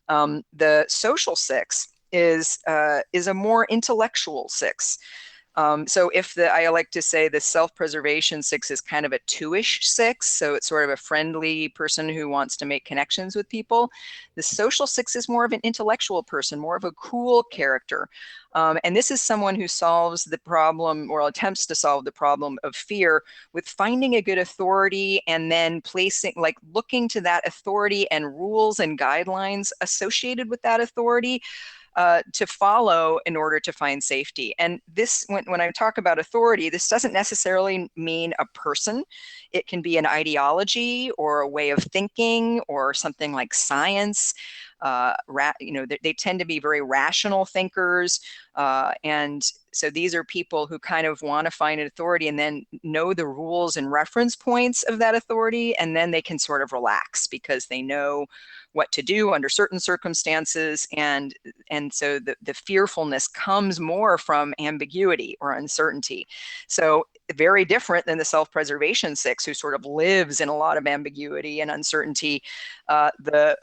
The social six is a more intellectual six. So I like to say the self-preservation six is kind of a two-ish six. So it's sort of a friendly person who wants to make connections with people. The social six is more of an intellectual person, more of a cool character. And this is someone who solves the problem, or attempts to solve the problem of fear, with finding a good authority and then looking to that authority and rules and guidelines associated with that authority to follow in order to find safety. And this, when I talk about authority, this doesn't necessarily mean a person. It can be an ideology or a way of thinking or something like science. They tend to be very rational thinkers. And so these are people who kind of want to find an authority and then know the rules and reference points of that authority. And then they can sort of relax because they know what to do under certain circumstances. And so the fearfulness comes more from ambiguity or uncertainty. So very different than the self-preservation six, who sort of lives in a lot of ambiguity and uncertainty. The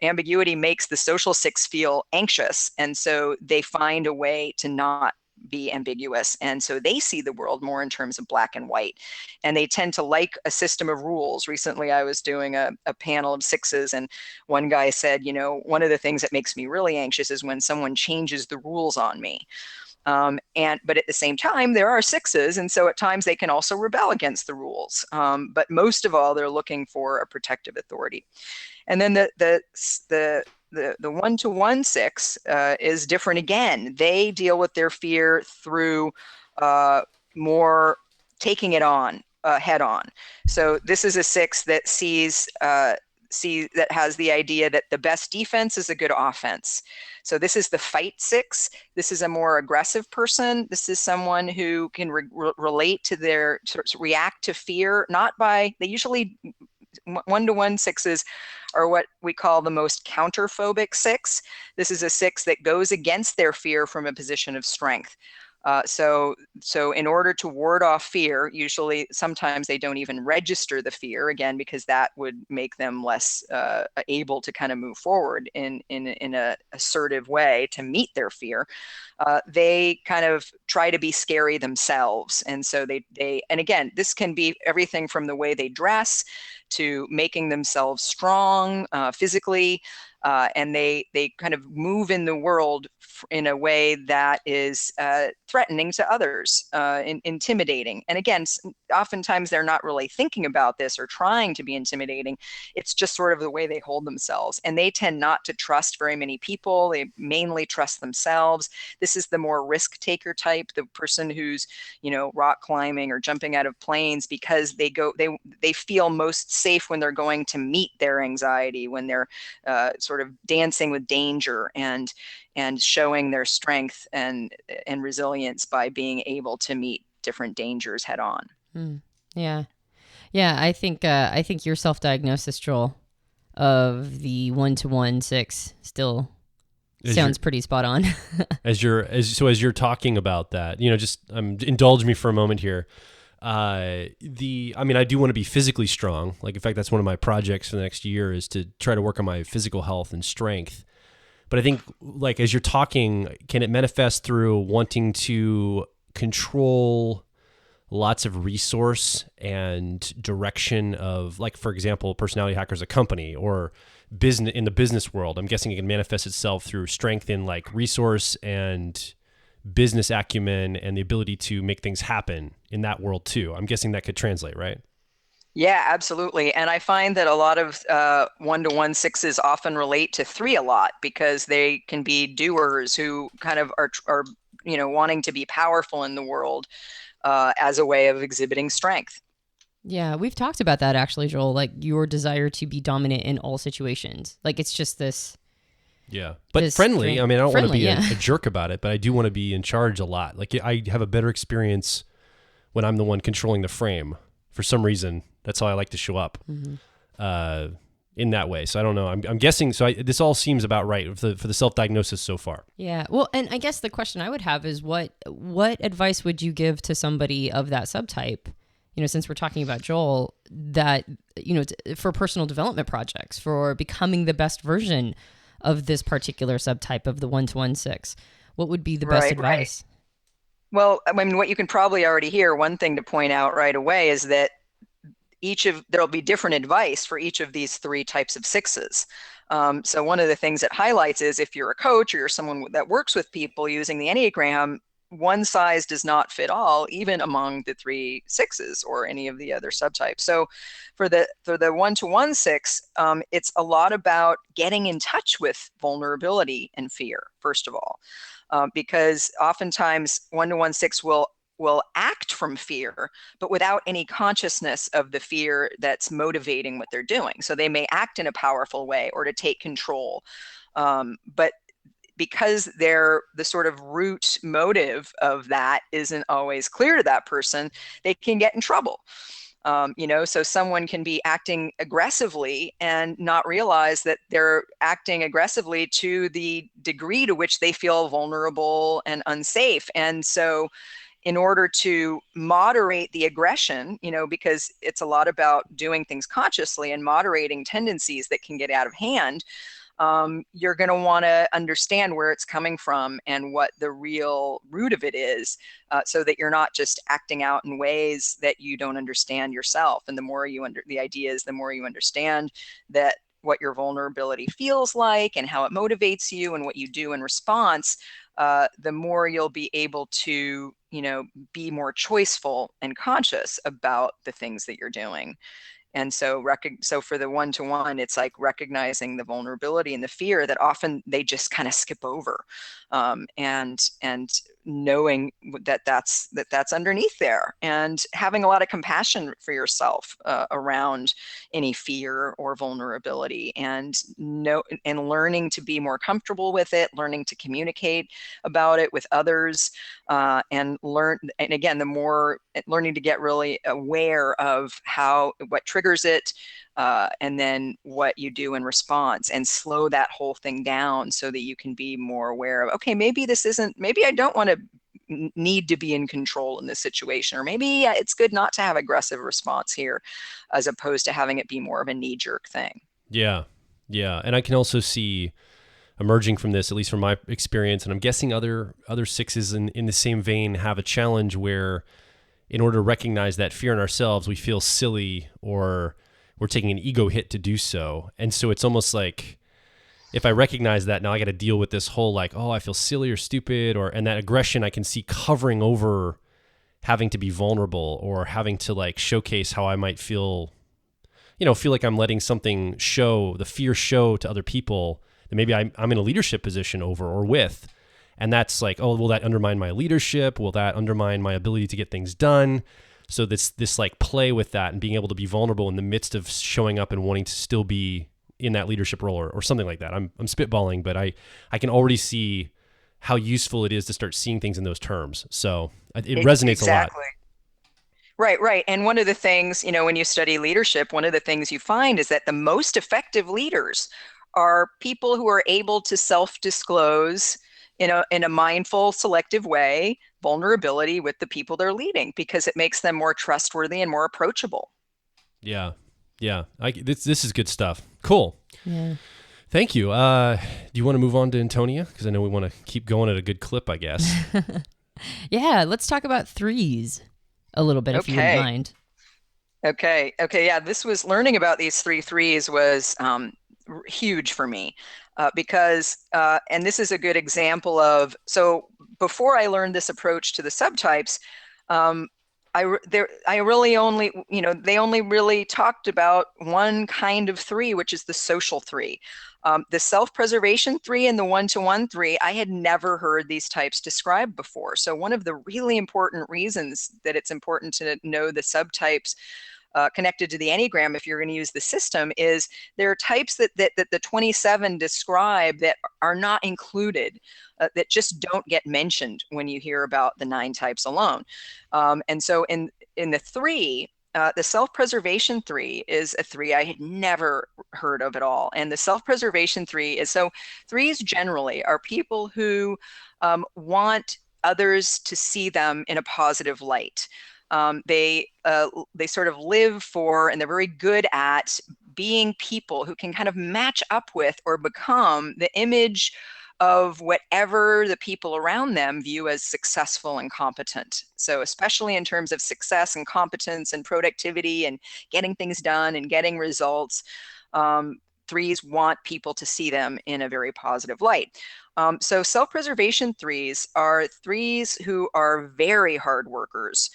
ambiguity makes the social six feel anxious, and so they find a way to not be ambiguous, and so they see the world more in terms of black and white, and they tend to like a system of rules. Recently I was doing a panel of sixes, and one guy said, one of the things that makes me really anxious is when someone changes the rules on me. But at the same time, there are sixes, and so at times they can also rebel against the rules. But most of all, they're looking for a protective authority. And then the one-to-one six is different again. They deal with their fear through more taking it on head on. So this is a six that that has the idea that the best defense is a good offense. So this is the fight six. This is a more aggressive person. This is someone who can relate to react to fear, they usually, one-to-one sixes are what we call the most counterphobic six. This is a six that goes against their fear from a position of strength. So in order to ward off fear, usually sometimes they don't even register the fear, again, because that would make them less able to kind of move forward in a assertive way to meet their fear. They kind of try to be scary themselves. And so and again, this can be everything from the way they dress to making themselves strong physically. And they kind of move in the world in a way that is threatening to others, intimidating. And again, oftentimes they're not really thinking about this or trying to be intimidating. It's just sort of the way they hold themselves. And they tend not to trust very many people. They mainly trust themselves. This is the more risk taker type, the person who's, rock climbing or jumping out of planes, because they feel most safe when they're going to meet their anxiety, when they're sort of dancing with danger and showing their strength and resilience by being able to meet different dangers head on. Yeah. I think your self-diagnosis, Joel, of the 1-to-1-6 still sounds pretty spot on. as you're talking about that, just indulge me for a moment here. I do want to be physically strong. Like, in fact, that's one of my projects for the next year, is to try to work on my physical health and strength. But I think, like, as you're talking, can it manifest through wanting to control lots of resource and direction of, like, for example, Personality Hackers, a company, or business in the business world? I'm guessing it can manifest itself through strength in, like, resource and business acumen and the ability to make things happen in that world too. I'm guessing that could translate, right? Yeah, absolutely. And I find that a lot of 1-to-1-6s often relate to 3 a lot, because they can be doers who kind of are wanting to be powerful in the world as a way of exhibiting strength. Yeah, we've talked about that actually, Joel, like your desire to be dominant in all situations. Like, it's just this. Yeah, but friendly. I mean, I don't want to be yeah. a jerk about it, but I do want to be in charge a lot. Like, I have a better experience when I'm the one controlling the frame. For some reason, that's how I like to show up in that way. So I don't know. I'm guessing. So this all seems about right for the self-diagnosis so far. Yeah. Well, and I guess the question I would have is what advice would you give to somebody of that subtype? Since we're talking about Joel, that, for personal development projects, for becoming the best version of this particular subtype of the 1-to-1-6, what would be the best advice? Right. Well, I mean, what you can probably already hear, one thing to point out right away is that there'll be different advice for each of these 3 types of 6s. So one of the things it highlights is, if you're a coach or you're someone that works with people using the Enneagram, one size does not fit all, even among the 3 6s or any of the other subtypes. So for the 1-to-1-6, it's a lot about getting in touch with vulnerability and fear, first of all, because oftentimes 1-to-1-6 will act from fear, but without any consciousness of the fear that's motivating what they're doing. So they may act in a powerful way or to take control, but because the sort of root motive of that isn't always clear to that person, they can get in trouble. So someone can be acting aggressively and not realize that they're acting aggressively to the degree to which they feel vulnerable and unsafe. And so in order to moderate the aggression, because it's a lot about doing things consciously and moderating tendencies that can get out of hand, you're going to want to understand where it's coming from and what the real root of it is, so that you're not just acting out in ways that you don't understand yourself. And the more the idea is, the more you understand that what your vulnerability feels like and how it motivates you and what you do in response, the more you'll be able to, be more choiceful and conscious about the things that you're doing. And so for the 1-to-1, it's like recognizing the vulnerability and the fear that often they just kind of skip over, and knowing that's underneath there, and having a lot of compassion for yourself around any fear or vulnerability, and learning to be more comfortable with it, learning to communicate about it with others, and again, the more learning to get really aware of what triggers it, and then what you do in response, and slow that whole thing down so that you can be more aware of, okay, maybe I don't want to need to be in control in this situation, or maybe it's good not to have aggressive response here, as opposed to having it be more of a knee-jerk thing. Yeah. Yeah. And I can also see emerging from this, at least from my experience, and I'm guessing other sixes in the same vein have a challenge where in order to recognize that fear in ourselves, we feel silly or we're taking an ego hit to do so. And so it's almost like, if I recognize that, now I got to deal with this whole like, oh, I feel silly or stupid, and that aggression I can see covering over having to be vulnerable or having to like showcase how I might feel, feel like I'm letting something show, the fear show to other people that maybe I'm in a leadership position over or with. And that's like, oh, will that undermine my leadership? Will that undermine my ability to get things done? So this like play with that and being able to be vulnerable in the midst of showing up and wanting to still be in that leadership role or something like that. I'm spitballing, but I can already see how useful it is to start seeing things in those terms. So it resonates Exactly. a lot. Right. And one of the things, when you study leadership, one of the things you find is that the most effective leaders are people who are able to self-disclose in a mindful, selective way, vulnerability with the people they're leading, because it makes them more trustworthy and more approachable. Yeah. Yeah. This is good stuff. Cool. Yeah. Thank you. Do you want to move on to Antonia? Because I know we want to keep going at a good clip, I guess. Yeah. Let's talk about threes a little bit, if you wouldn't mind. Okay. Yeah. Learning about these threes was huge for me because, and this is a good example of, so before I learned this approach to the subtypes, I really only, they only really talked about one kind of three, which is the social three. The self-preservation three and the one-to-one three, I had never heard these types described before. So one of the really important reasons that it's important to know the subtypes connected to the Enneagram, if you're going to use the system, is there are types that the 27 describe that are not included, that just don't get mentioned when you hear about the 9 types alone. And so in the three, the self-preservation three is a three I had never heard of at all. And the self-preservation three is, so threes generally are people who want others to see them in a positive light. They sort of live for, and they're very good at being people who can kind of match up with or become the image of whatever the people around them view as successful and competent. So especially in terms of success and competence and productivity and getting things done and getting results, threes want people to see them in a very positive light. So self-preservation threes are threes who are very hard workers.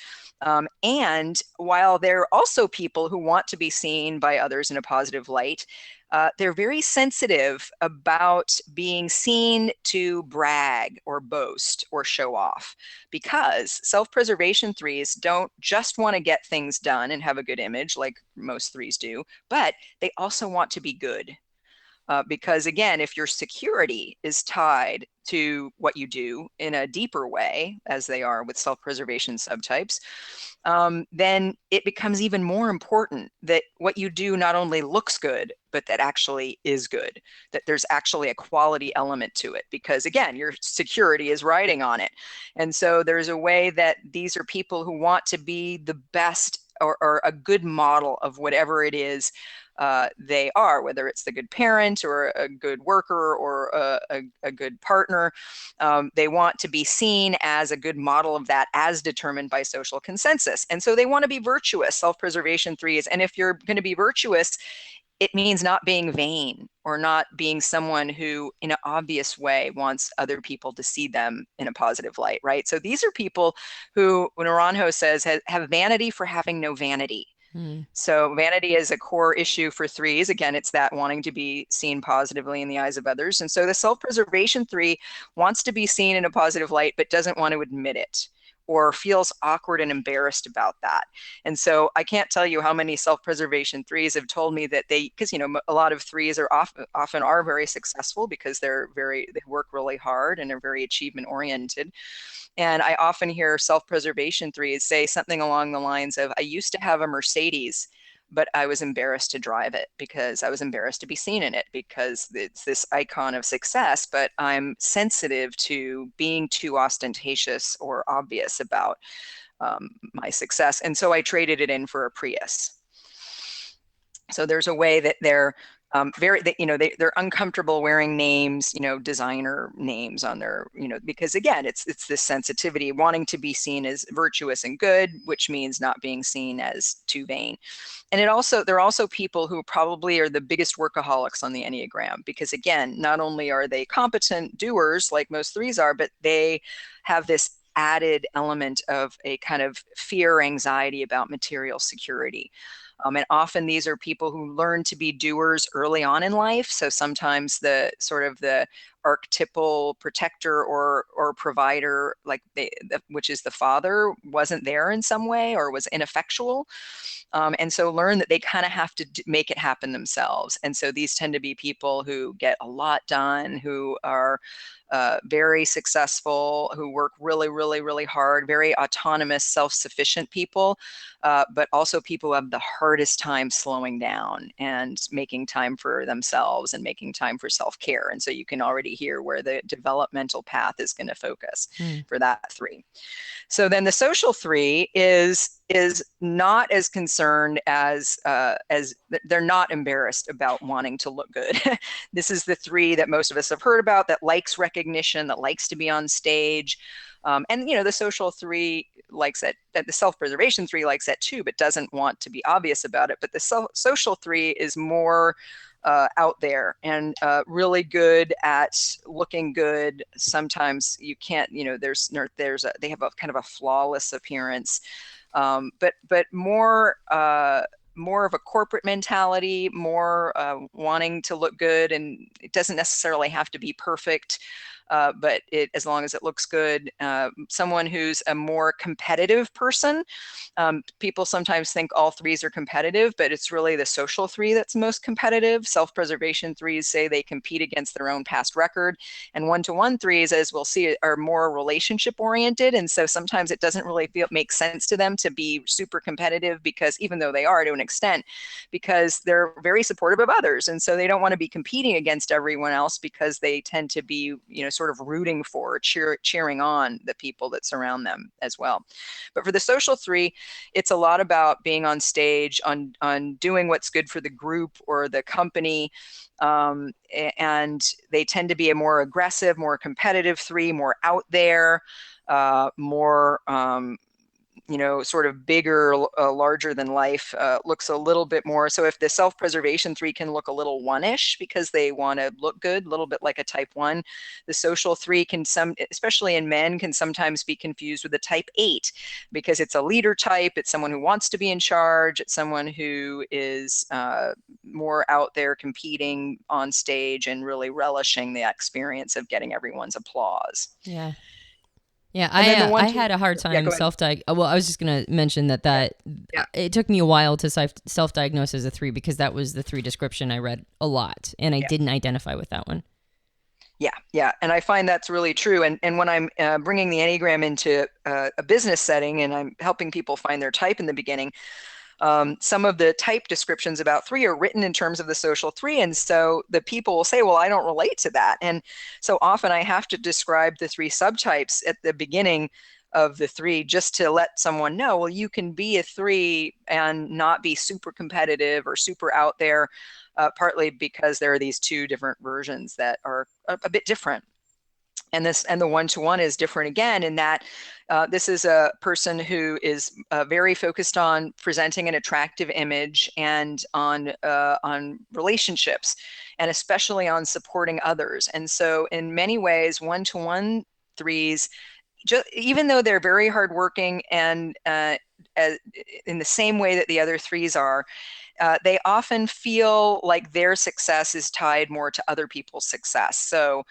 And while they're also people who want to be seen by others in a positive light, they're very sensitive about being seen to brag or boast or show off, because self-preservation threes don't just want to get things done and have a good image like most threes do, but they also want to be good. Because again, if your security is tied to what you do in a deeper way, as they are with self-preservation subtypes, then it becomes even more important that what you do not only looks good, but that actually is good, that there's actually a quality element to it, because again, your security is riding on it. And so there's a way that these are people who want to be the best or a good model of whatever it is they are, whether it's the good parent or a good worker or a good partner. They want to be seen as a good model of that, as determined by social consensus. And so they want to be virtuous, self-preservation threes. And if you're going to be virtuous, it means not being vain or not being someone who, in an obvious way, wants other people to see them in a positive light, right? So these are people who, Naranjo says, have vanity for having no vanity. So vanity is a core issue for threes. Again, it's that wanting to be seen positively in the eyes of others. And so the self-preservation three wants to be seen in a positive light, but doesn't want to admit it, or feels awkward and embarrassed about that. And so I can't tell you how many self-preservation threes have told me that because a lot of threes are often are very successful because they work really hard and are very achievement oriented. And I often hear self-preservation threes say something along the lines of, I used to have a Mercedes, but I was embarrassed to drive it because I was embarrassed to be seen in it because it's this icon of success, but I'm sensitive to being too ostentatious or obvious about my success. And so I traded it in for a Prius. So there's a way that they're they're uncomfortable wearing names, designer names on their, because again, it's this sensitivity, wanting to be seen as virtuous and good, which means not being seen as too vain. And there are also people who probably are the biggest workaholics on the Enneagram, because again, not only are they competent doers like most threes are, but they have this added element of a kind of fear, anxiety about material security. And often these are people who learn to be doers early on in life. So sometimes the archetypal protector or provider, which is the father, wasn't there in some way or was ineffectual. And so learn that they kind of have to make it happen themselves. And so these tend to be people who get a lot done, who are very successful, who work really, really, really hard, very autonomous, self-sufficient people, but also people who have the hardest time slowing down and making time for themselves and making time for self-care. And so you can already hear where the developmental path is going to focus for that three. So then the social three is not as concerned as they're not embarrassed about wanting to look good. This is the three that most of us have heard about, that likes recognition, that likes to be on stage. And the social three likes that, the self-preservation three likes that too, but doesn't want to be obvious about it. But the social three is more out there and really good at looking good. Sometimes you can't, they have a kind of a flawless appearance, but more of a corporate mentality, more wanting to look good, and it doesn't necessarily have to be perfect. But as long as it looks good. Someone who's a more competitive person. People sometimes think all threes are competitive, but it's really the social three that's most competitive. Self-preservation threes say they compete against their own past record. And one-to-one threes, as we'll see, are more relationship oriented. And so sometimes it doesn't really make sense to them to be super competitive, because even though they are to an extent, because they're very supportive of others. And so they don't want to be competing against everyone else, because they tend to be, sort of rooting for, cheering on the people that surround them as well. But for the social three, it's a lot about being on stage, on doing what's good for the group or the company. And they tend to be a more aggressive, more competitive three, more out there, more sort of bigger, larger than life, looks a little bit more. So if the self-preservation three can look a little one-ish because they want to look good, a little bit like a type 1, the social three can, especially in men, can sometimes be confused with a type 8, because it's a leader type. It's someone who wants to be in charge. It's someone who is more out there competing on stage and really relishing the experience of getting everyone's applause. Yeah. Yeah, I had a hard time Well, I was just going to mention that it took me a while to self-diagnose as a 3, because that was the 3 description I read a lot, and I didn't identify with that one. Yeah. And I find that's really true. And when I'm bringing the Enneagram into a business setting and I'm helping people find their type in the beginning, some of the type descriptions about 3 are written in terms of the social 3. And so the people will say, well, I don't relate to that. And so often I have to describe the 3 subtypes at the beginning of the 3, just to let someone know, well, you can be a 3 and not be super competitive or super out there, partly because there are these 2 different versions that are a bit different. And the one-to-one is different again, in that this is a person who is very focused on presenting an attractive image and on relationships, and especially on supporting others. And so in many ways, one-to-one threes, even though they're very hardworking and in the same way that the other threes are, they often feel like their success is tied more to other people's success. So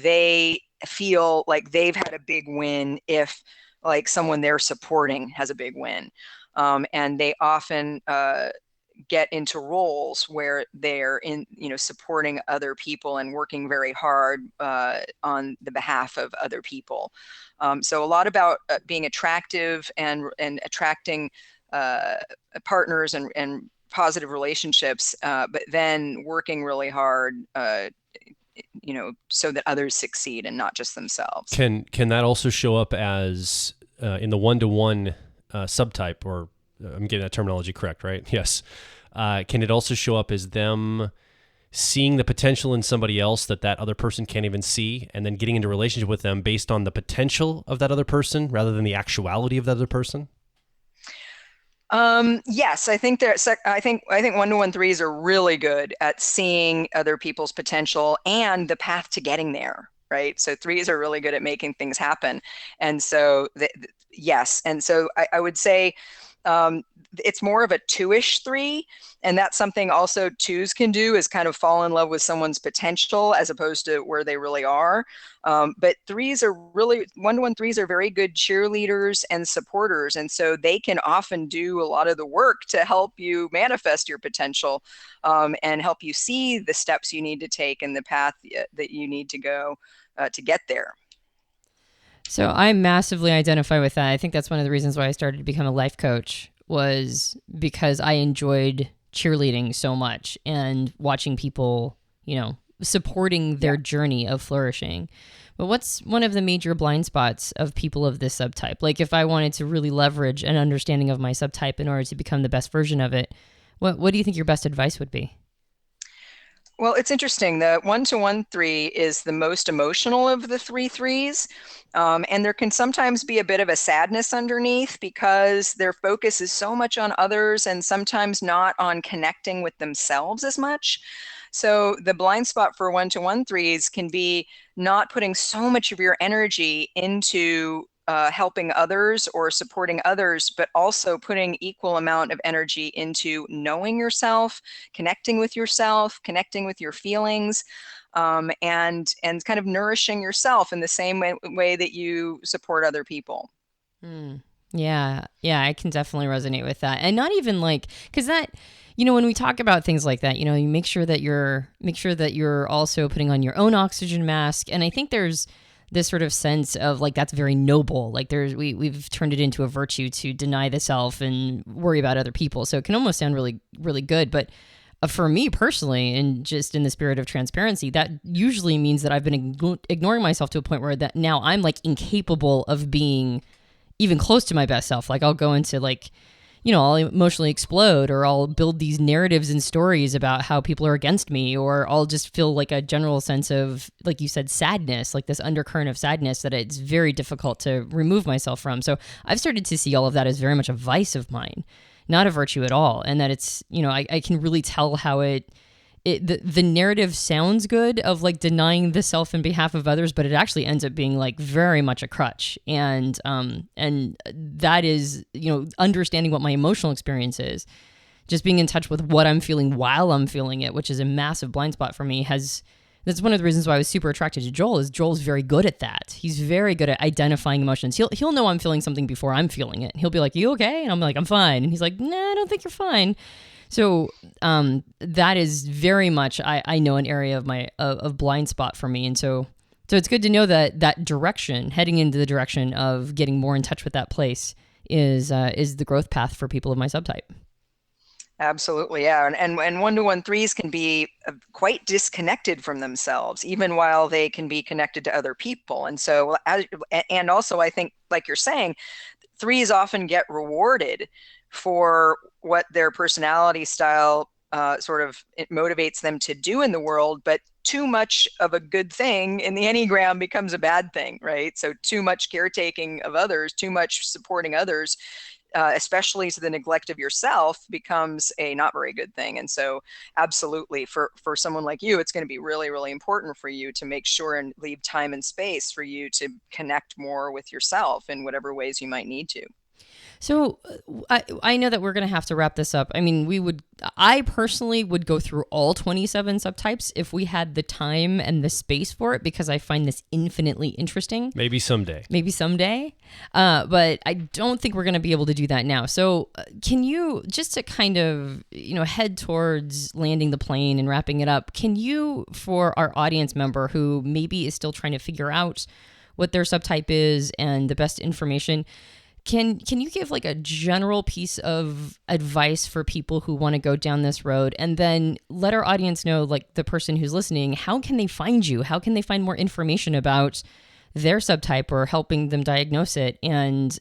they feel like they've had a big win if, like, someone they're supporting has a big win. And they often get into roles where they're in, supporting other people and working very hard on the behalf of other people. So a lot about being attractive and attracting partners and positive relationships, but then working really hard, so that others succeed and not just themselves. Can that also show up as in the one-to-one subtype, or I'm getting that terminology correct, right? Yes. Can it also show up as them seeing the potential in somebody else that other person can't even see, and then getting into a relationship with them based on the potential of that other person rather than the actuality of that other person? Yes, I think I think one-to-one threes are really good at seeing other people's potential and the path to getting there, right? So threes are really good at making things happen. And so yes. And so I would say it's more of a two-ish three. And that's something also twos can do, is kind of fall in love with someone's potential as opposed to where they really are. But threes are really, one-to-one threes are very good cheerleaders and supporters. And so they can often do a lot of the work to help you manifest your potential, and help you see the steps you need to take and the path that you need to go to get there. So I massively identify with that. I think that's one of the reasons why I started to become a life coach, was because I enjoyed cheerleading so much and watching people, supporting their journey of flourishing. But what's one of the major blind spots of people of this subtype? Like, if I wanted to really leverage an understanding of my subtype in order to become the best version of it, what do you think your best advice would be? Well, it's interesting. The one-to-one three is the most emotional of the three threes. And there can sometimes be a bit of a sadness underneath because their focus is so much on others and sometimes not on connecting with themselves as much. So the blind spot for one-to-one threes can be not putting so much of your energy into helping others or supporting others, but also putting equal amount of energy into knowing yourself, connecting with your feelings, and kind of nourishing yourself in the same way that you support other people. Yeah, I can definitely resonate with that. And not even because that, when we talk about things like that, you make sure that you're also putting on your own oxygen mask. And I think there's this sort of sense of that's very noble. We've turned it into a virtue to deny the self and worry about other people. So it can almost sound really, really good. But for me personally, and just in the spirit of transparency, that usually means that I've been ignoring myself to a point where that now I'm incapable of being even close to my best self. I'll go into I'll emotionally explode, or I'll build these narratives and stories about how people are against me, or I'll just feel a general sense of, like you said, sadness, this undercurrent of sadness that it's very difficult to remove myself from. So I've started to see all of that as very much a vice of mine, not a virtue at all. And that it's, I can really tell how the narrative sounds good of denying the self in behalf of others, but it actually ends up being very much a crutch. And that is, understanding what my emotional experience is, just being in touch with what I'm feeling while I'm feeling it, which is a massive blind spot for me. That's one of the reasons why I was super attracted to Joel, is Joel's very good at that. He's very good at identifying emotions. He'll know I'm feeling something before I'm feeling it. He'll be like, "You okay?" And I'm like, "I'm fine." And he's like, "Nah, I don't think you're fine." So that is very much, I know, an area of my of blind spot for me. And so it's good to know that direction, heading into the direction of getting more in touch with that place, is the growth path for people of my subtype. Absolutely, yeah. And one-to-one threes can be quite disconnected from themselves, even while they can be connected to other people. And so, and also, I think, like you're saying, threes often get rewarded for what their personality style it motivates them to do in the world, but too much of a good thing in the Enneagram becomes a bad thing, right? So too much caretaking of others, too much supporting others, especially to the neglect of yourself, becomes a not very good thing. And so absolutely, for someone like you, it's going to be really, really important for you to make sure and leave time and space for you to connect more with yourself in whatever ways you might need to. So I know that we're going to have to wrap this up. I mean, I personally would go through all 27 subtypes if we had the time and the space for it, because I find this infinitely interesting. Maybe someday. But I don't think we're going to be able to do that now. So can you, just to kind of, head towards landing the plane and wrapping it up, can you, for our audience member who maybe is still trying to figure out what their subtype is and the best information, Can you give like a general piece of advice for people who want to go down this road, and then let our audience know, like the person who's listening, how can they find you? How can they find more information about their subtype or helping them diagnose it and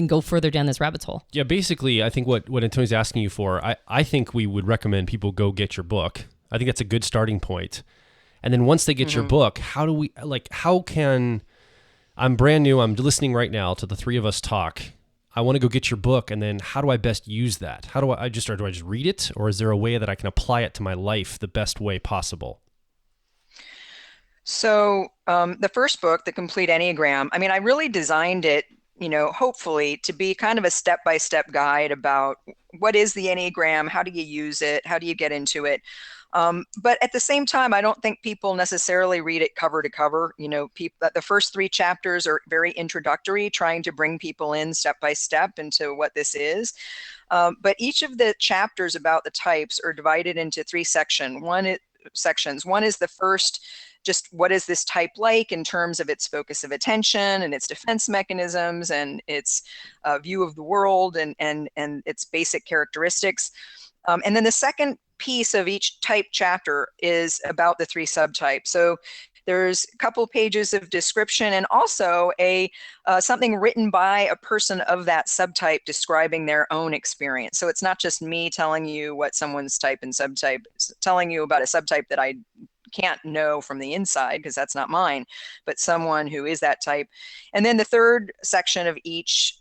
go further down this rabbit hole? Yeah, basically, I think what Antonia's asking you for, I think we would recommend people go get your book. I think that's a good starting point. And then once they get your book, I'm brand new. I'm listening right now to the three of us talk. I want to go get your book. And then how do I best use that? How do I just read it? Or is there a way that I can apply it to my life the best way possible? So the first book, The Complete Enneagram, I mean, I really designed it, hopefully to be kind of a step-by-step guide about what is the Enneagram, how do you use it, how do you get into it? But at the same time, I don't think people necessarily read it cover to cover. The first 3 chapters are very introductory, trying to bring people in step by step into what this is. But each of the chapters about the types are divided into 3 sections. One is the first, just what is this type like in terms of its focus of attention and its defense mechanisms and its view of the world and its basic characteristics. And then the second piece of each type chapter is about the 3 subtypes. So there's a couple pages of description and also something written by a person of that subtype describing their own experience. So it's not just me telling you what someone's type and subtype, telling you about a subtype that I can't know from the inside because that's not mine, but someone who is that type. And then the third section of each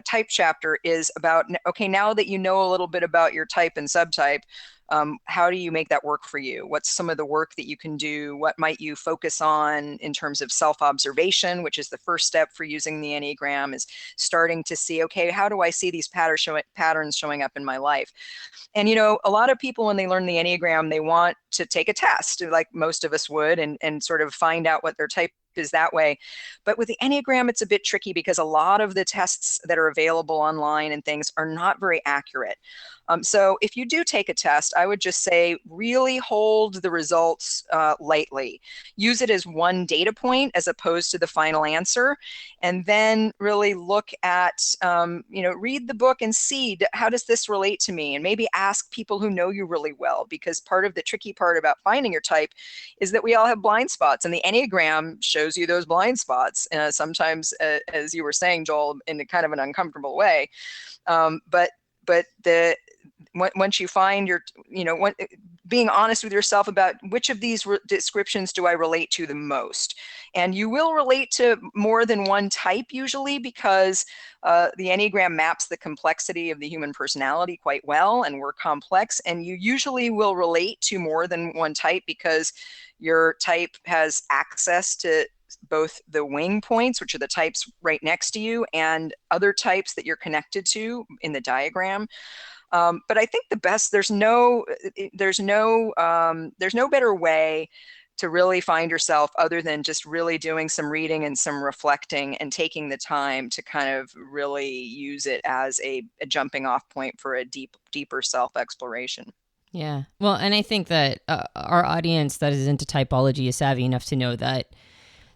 type chapter is about, okay, now that you know a little bit about your type and subtype, how do you make that work for you? What's some of the work that you can do? What might you focus on in terms of self-observation, which is the first step for using the Enneagram, is starting to see, okay, how do I see these patterns showing up in my life? And, a lot of people, when they learn the Enneagram, they want to take a test, like most of us would, and sort of find out what their type is that way. But with the Enneagram, it's a bit tricky because a lot of the tests that are available online and things are not very accurate. So if you do take a test, I would just say really hold the results lightly. Use it as one data point as opposed to the final answer. And then really look at, read the book and see, how does this relate to me? And maybe ask people who know you really well, because part of the tricky part about finding your type is that we all have blind spots, and the Enneagram shows you those blind spots. Sometimes, as you were saying, Joel, in kind of an uncomfortable way. But once you find being honest with yourself about which of these descriptions do I relate to the most, and you will relate to more than one type usually, because the Enneagram maps the complexity of the human personality quite well, and we're complex, and you usually will relate to more than one type because your type has access to both the wing points, which are the types right next to you, and other types that you're connected to in the diagram. But I think there's no better way to really find yourself other than just really doing some reading and some reflecting and taking the time to kind of really use it as a jumping off point for a deeper self-exploration. Yeah. Well, and I think that our audience that is into typology is savvy enough to know that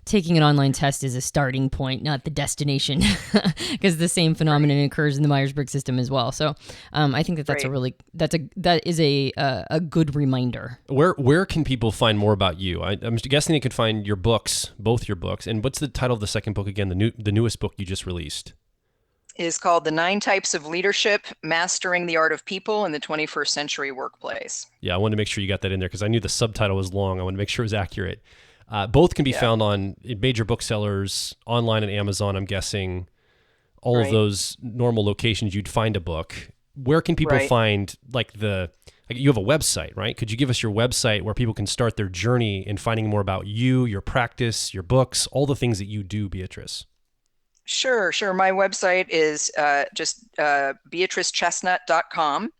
taking an online test is a starting point, not the destination, because the same phenomenon occurs in the Myers-Briggs system as well. So I think that's that is a good reminder. Where can people find more about you? I'm guessing they could find your books, both your books. And what's the title of the second book again? The newest book you just released is called The 9 Types of Leadership: Mastering the Art of People in the 21st Century Workplace. Yeah, I wanted to make sure you got that in there because I knew the subtitle was long. I wanted to make sure it was accurate. Both can be found on major booksellers, online and Amazon, I'm guessing. All of those normal locations you'd find a book. Where can people find, you have a website, right? Could you give us your website where people can start their journey in finding more about you, your practice, your books, all the things that you do, Beatrice? Sure. My website is just beatricechestnut.com.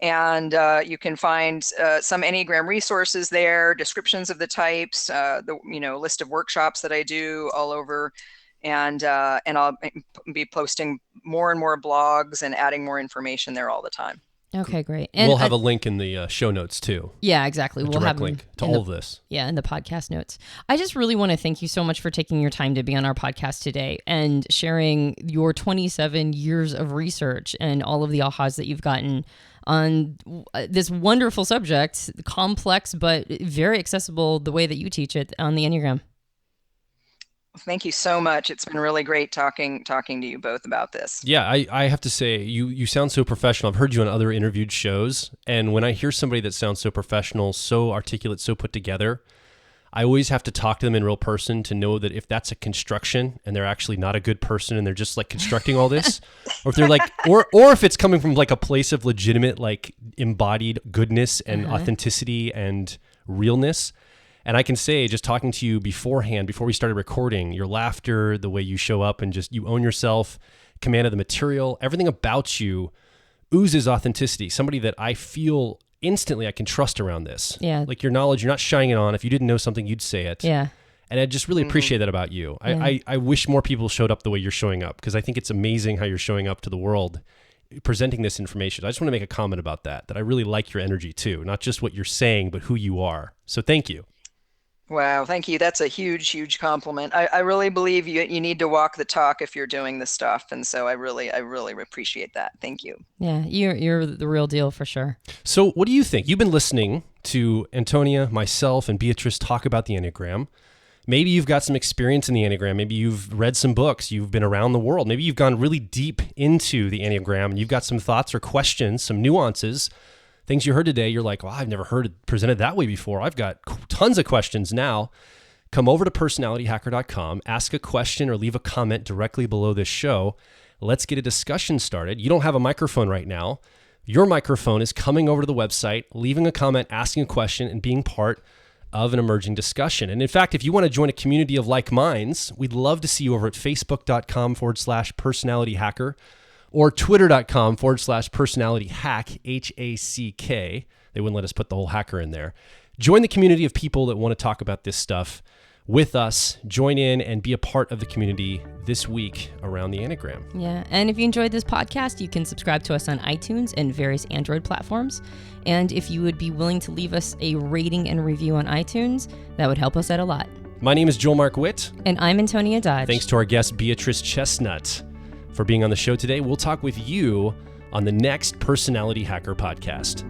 And you can find some Enneagram resources there, descriptions of the types, the list of workshops that I do all over, and I'll be posting more and more blogs and adding more information there all the time. Okay, great. And we'll have a link in the show notes too. Yeah, exactly. We'll have a link to all of this. Yeah, in the podcast notes. I just really want to thank you so much for taking your time to be on our podcast today and sharing your 27 years of research and all of the ahas that you've gotten on this wonderful subject, complex but very accessible the way that you teach it on the Enneagram. Thank you so much. It's been really great talking to you both about this. Yeah, I have to say, you sound so professional. I've heard you on other interviewed shows, and when I hear somebody that sounds so professional, so articulate, so put together, I always have to talk to them in real person to know that if that's a construction and they're actually not a good person and they're just like constructing all this, or if they're like, or if it's coming from like a place of legitimate, like embodied goodness and authenticity and realness. And I can say, just talking to you beforehand, before we started recording, your laughter, the way you show up and just you own yourself, command of the material, everything about you oozes authenticity. Somebody that I feel instantly I can trust around this. Yeah. Like your knowledge, you're not shying it on. If you didn't know something, you'd say it. Yeah. And I just really appreciate that about you. Yeah. I wish more people showed up the way you're showing up, because I think it's amazing how you're showing up to the world presenting this information. I just want to make a comment about that I really like your energy too, not just what you're saying, but who you are. So thank you. Wow, thank you. That's a huge, huge compliment. I really believe you need to walk the talk if you're doing this stuff. And so I really appreciate that. Thank you. Yeah, you're the real deal for sure. So what do you think? You've been listening to Antonia, myself, and Beatrice talk about the Enneagram. Maybe you've got some experience in the Enneagram. Maybe you've read some books. You've been around the world. Maybe you've gone really deep into the Enneagram and you've got some thoughts or questions, some nuances, things you heard today. You're like, well, I've never heard it presented that way before. I've got tons of questions now. Come over to personalityhacker.com, ask a question or leave a comment directly below this show. Let's get a discussion started. You don't have a microphone right now. Your microphone is coming over to the website, leaving a comment, asking a question, and being part of an emerging discussion. And in fact, if you want to join a community of like minds, we'd love to see you over at facebook.com/personalityhacker or twitter.com/personalityhack, HACK. They wouldn't let us put the whole hacker in there. Join the community of people that want to talk about this stuff with us. Join in and be a part of the community this week around the Enneagram. Yeah, and if you enjoyed this podcast, you can subscribe to us on iTunes and various Android platforms. And if you would be willing to leave us a rating and review on iTunes, that would help us out a lot. My name is Joel Mark Witt. And I'm Antonia Dodge. Thanks to our guest, Beatrice Chestnut, for being on the show today. We'll talk with you on the next Personality Hacker podcast.